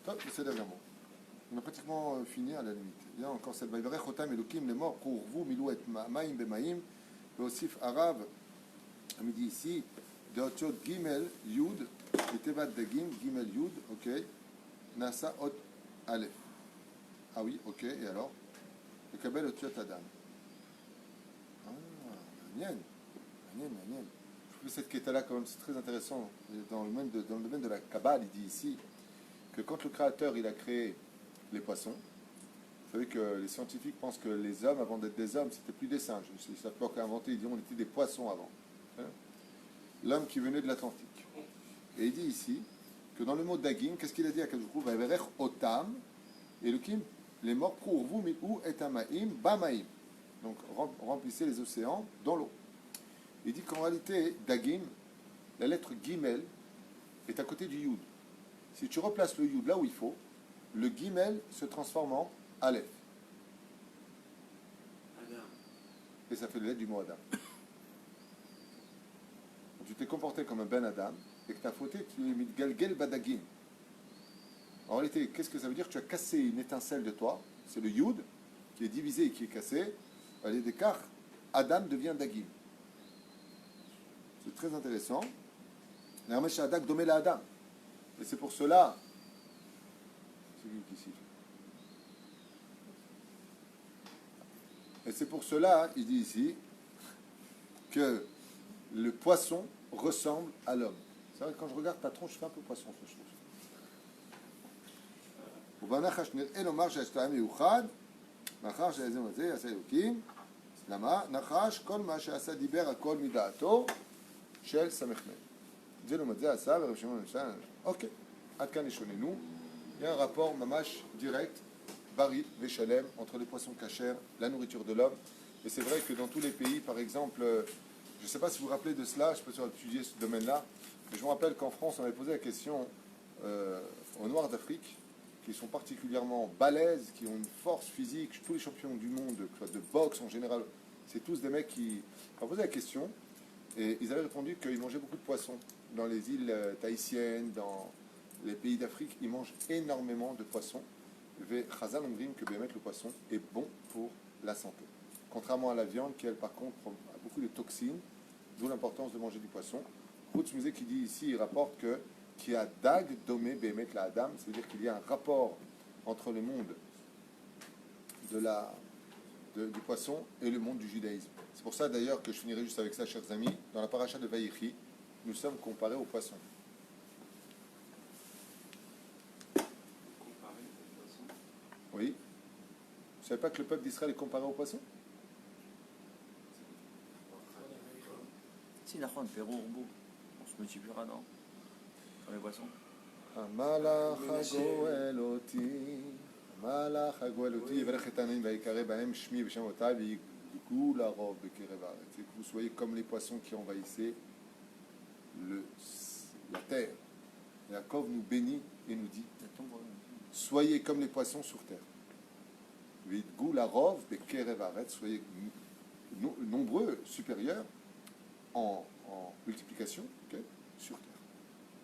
Top, c'est d'ailleurs bon. On a pratiquement fini à la limite. Il y a encore cette Vaïvarech Otam Elokim, les morts pour vous, Milou et Maïm Bemaïm, le Osif Arabe, on me dit ici, de Otiot Gimel Yud, et Tevat Dagim, Gimel Yud, ok, Nasa Ot Aleph. Ah oui, ok, et alors? Le Kabel Otiot Adam. Ah, Magnan. Je trouve que cette quête-là, quand même, c'est très intéressant. Dans le domaine de la Kabbale, il dit ici que quand le Créateur il a créé les poissons, vous savez que les scientifiques pensent que les hommes, avant d'être des hommes, c'était plus des singes. Ils ne savent pas qu'inventer, ils disent on était des poissons avant. Hein? L'homme qui venait de l'Atlantique. Et il dit ici que dans le mot Dagim, qu'est-ce qu'il a dit à Kadoujou? Vaïvarech Otam, et le Kim, les morts pour vous, mais où est Amaïm, Bamaïm. Donc remplissez les océans dans l'eau. Il dit qu'en réalité, Dagim, la lettre Gimel, est à côté du Yud. Si tu replaces le Yud là où il faut, le Gimel se transforme en Aleph. Et ça fait la lettre du mot Adam. Quand tu t'es comporté comme un Ben Adam et que tu as fauté, tu es mis Galgel Badagim. En réalité, qu'est-ce que ça veut dire? Tu as cassé une étincelle de toi, c'est le Yud qui est divisé et qui est cassé. Allez, d'écart, Adam devient Dagim. C'est très intéressant. Nermesh Adak domé la Adam. Et c'est pour cela. C'est qui siffle? Et c'est pour cela, il dit ici, que le poisson ressemble à l'homme. C'est vrai que quand je regarde ta tronche, je fais un peu poisson, je trouve. ובנחש נראה לומר שהשתיים מיוחד, מאחר שהאזם הזה יעשה אלוקים, למה? נחש, כל מה שעשה דיבר הכל מדעתו של סמ"ם. זה לעומת זה עשה ורב שמעון נשאל, אוקיי, עד כאן ישוננו. Il y a un rapport mamash direct, bari, veshalem, entre les poissons cachers, la nourriture de l'homme. Et c'est vrai que dans tous les pays, par exemple, je ne sais pas si vous vous rappelez de cela, je peux étudier ce domaine-là, mais je me rappelle qu'en France, on avait posé la question aux Noirs d'Afrique, qui sont particulièrement balèzes, qui ont une force physique, tous les champions du monde, de boxe en général, c'est tous des mecs qui ont posé la question, et ils avaient répondu qu'ils mangeaient beaucoup de poissons. Dans les îles tahitiennes, dans les pays d'Afrique, ils mangent énormément de poissons. Chazal Omrim que le poisson est bon pour la santé. Contrairement à la viande, qui elle par contre a beaucoup de toxines, d'où l'importance de manger du poisson. Routz Musée qui dit ici, il rapporte que qui a dag domé bémet la Adam, c'est-à-dire qu'il y a un rapport entre le monde du poisson et le monde du judaïsme. C'est pour ça d'ailleurs que je finirai juste avec ça, chers amis. Dans la paracha de Vaïchi, nous sommes comparés aux poissons. Oui. Vous ne savez pas que le peuple d'Israël est comparé aux poissons? Si, la ronde, Pérou, on se multipliera dans les poissons. המלאך הגואל אותי, המלאך הגואל אותי, יברך את העניים ויקרא בהם שמי ושם אותי ויגדלו לרוב בקרב הארץ. Et que vous soyez comme les poissons qui envahissaient la terre. Yaakov nous bénit et nous dit, soyez comme les poissons sur terre. Vigoul arov bekerev haaretz, soyez nombreux, supérieurs en multiplication, okay, sur terre.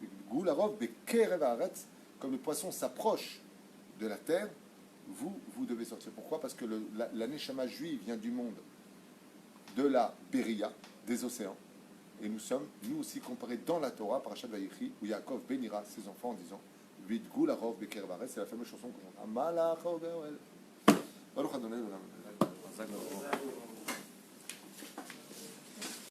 Vigoul arov bekerev haaretz, comme le poisson s'approche de la terre, vous devez sortir. Pourquoi? Parce que la neshama juive vient du monde de la Beria, des océans. Et nous sommes, nous aussi, comparés dans la Torah, Parashat Vaïchi, où Yaakov bénira ses enfants en disant Vidgoul arov bekerev haaretz, c'est la fameuse chanson qu'on chante. Amalach hagoel. Baruch Adonai l'olam.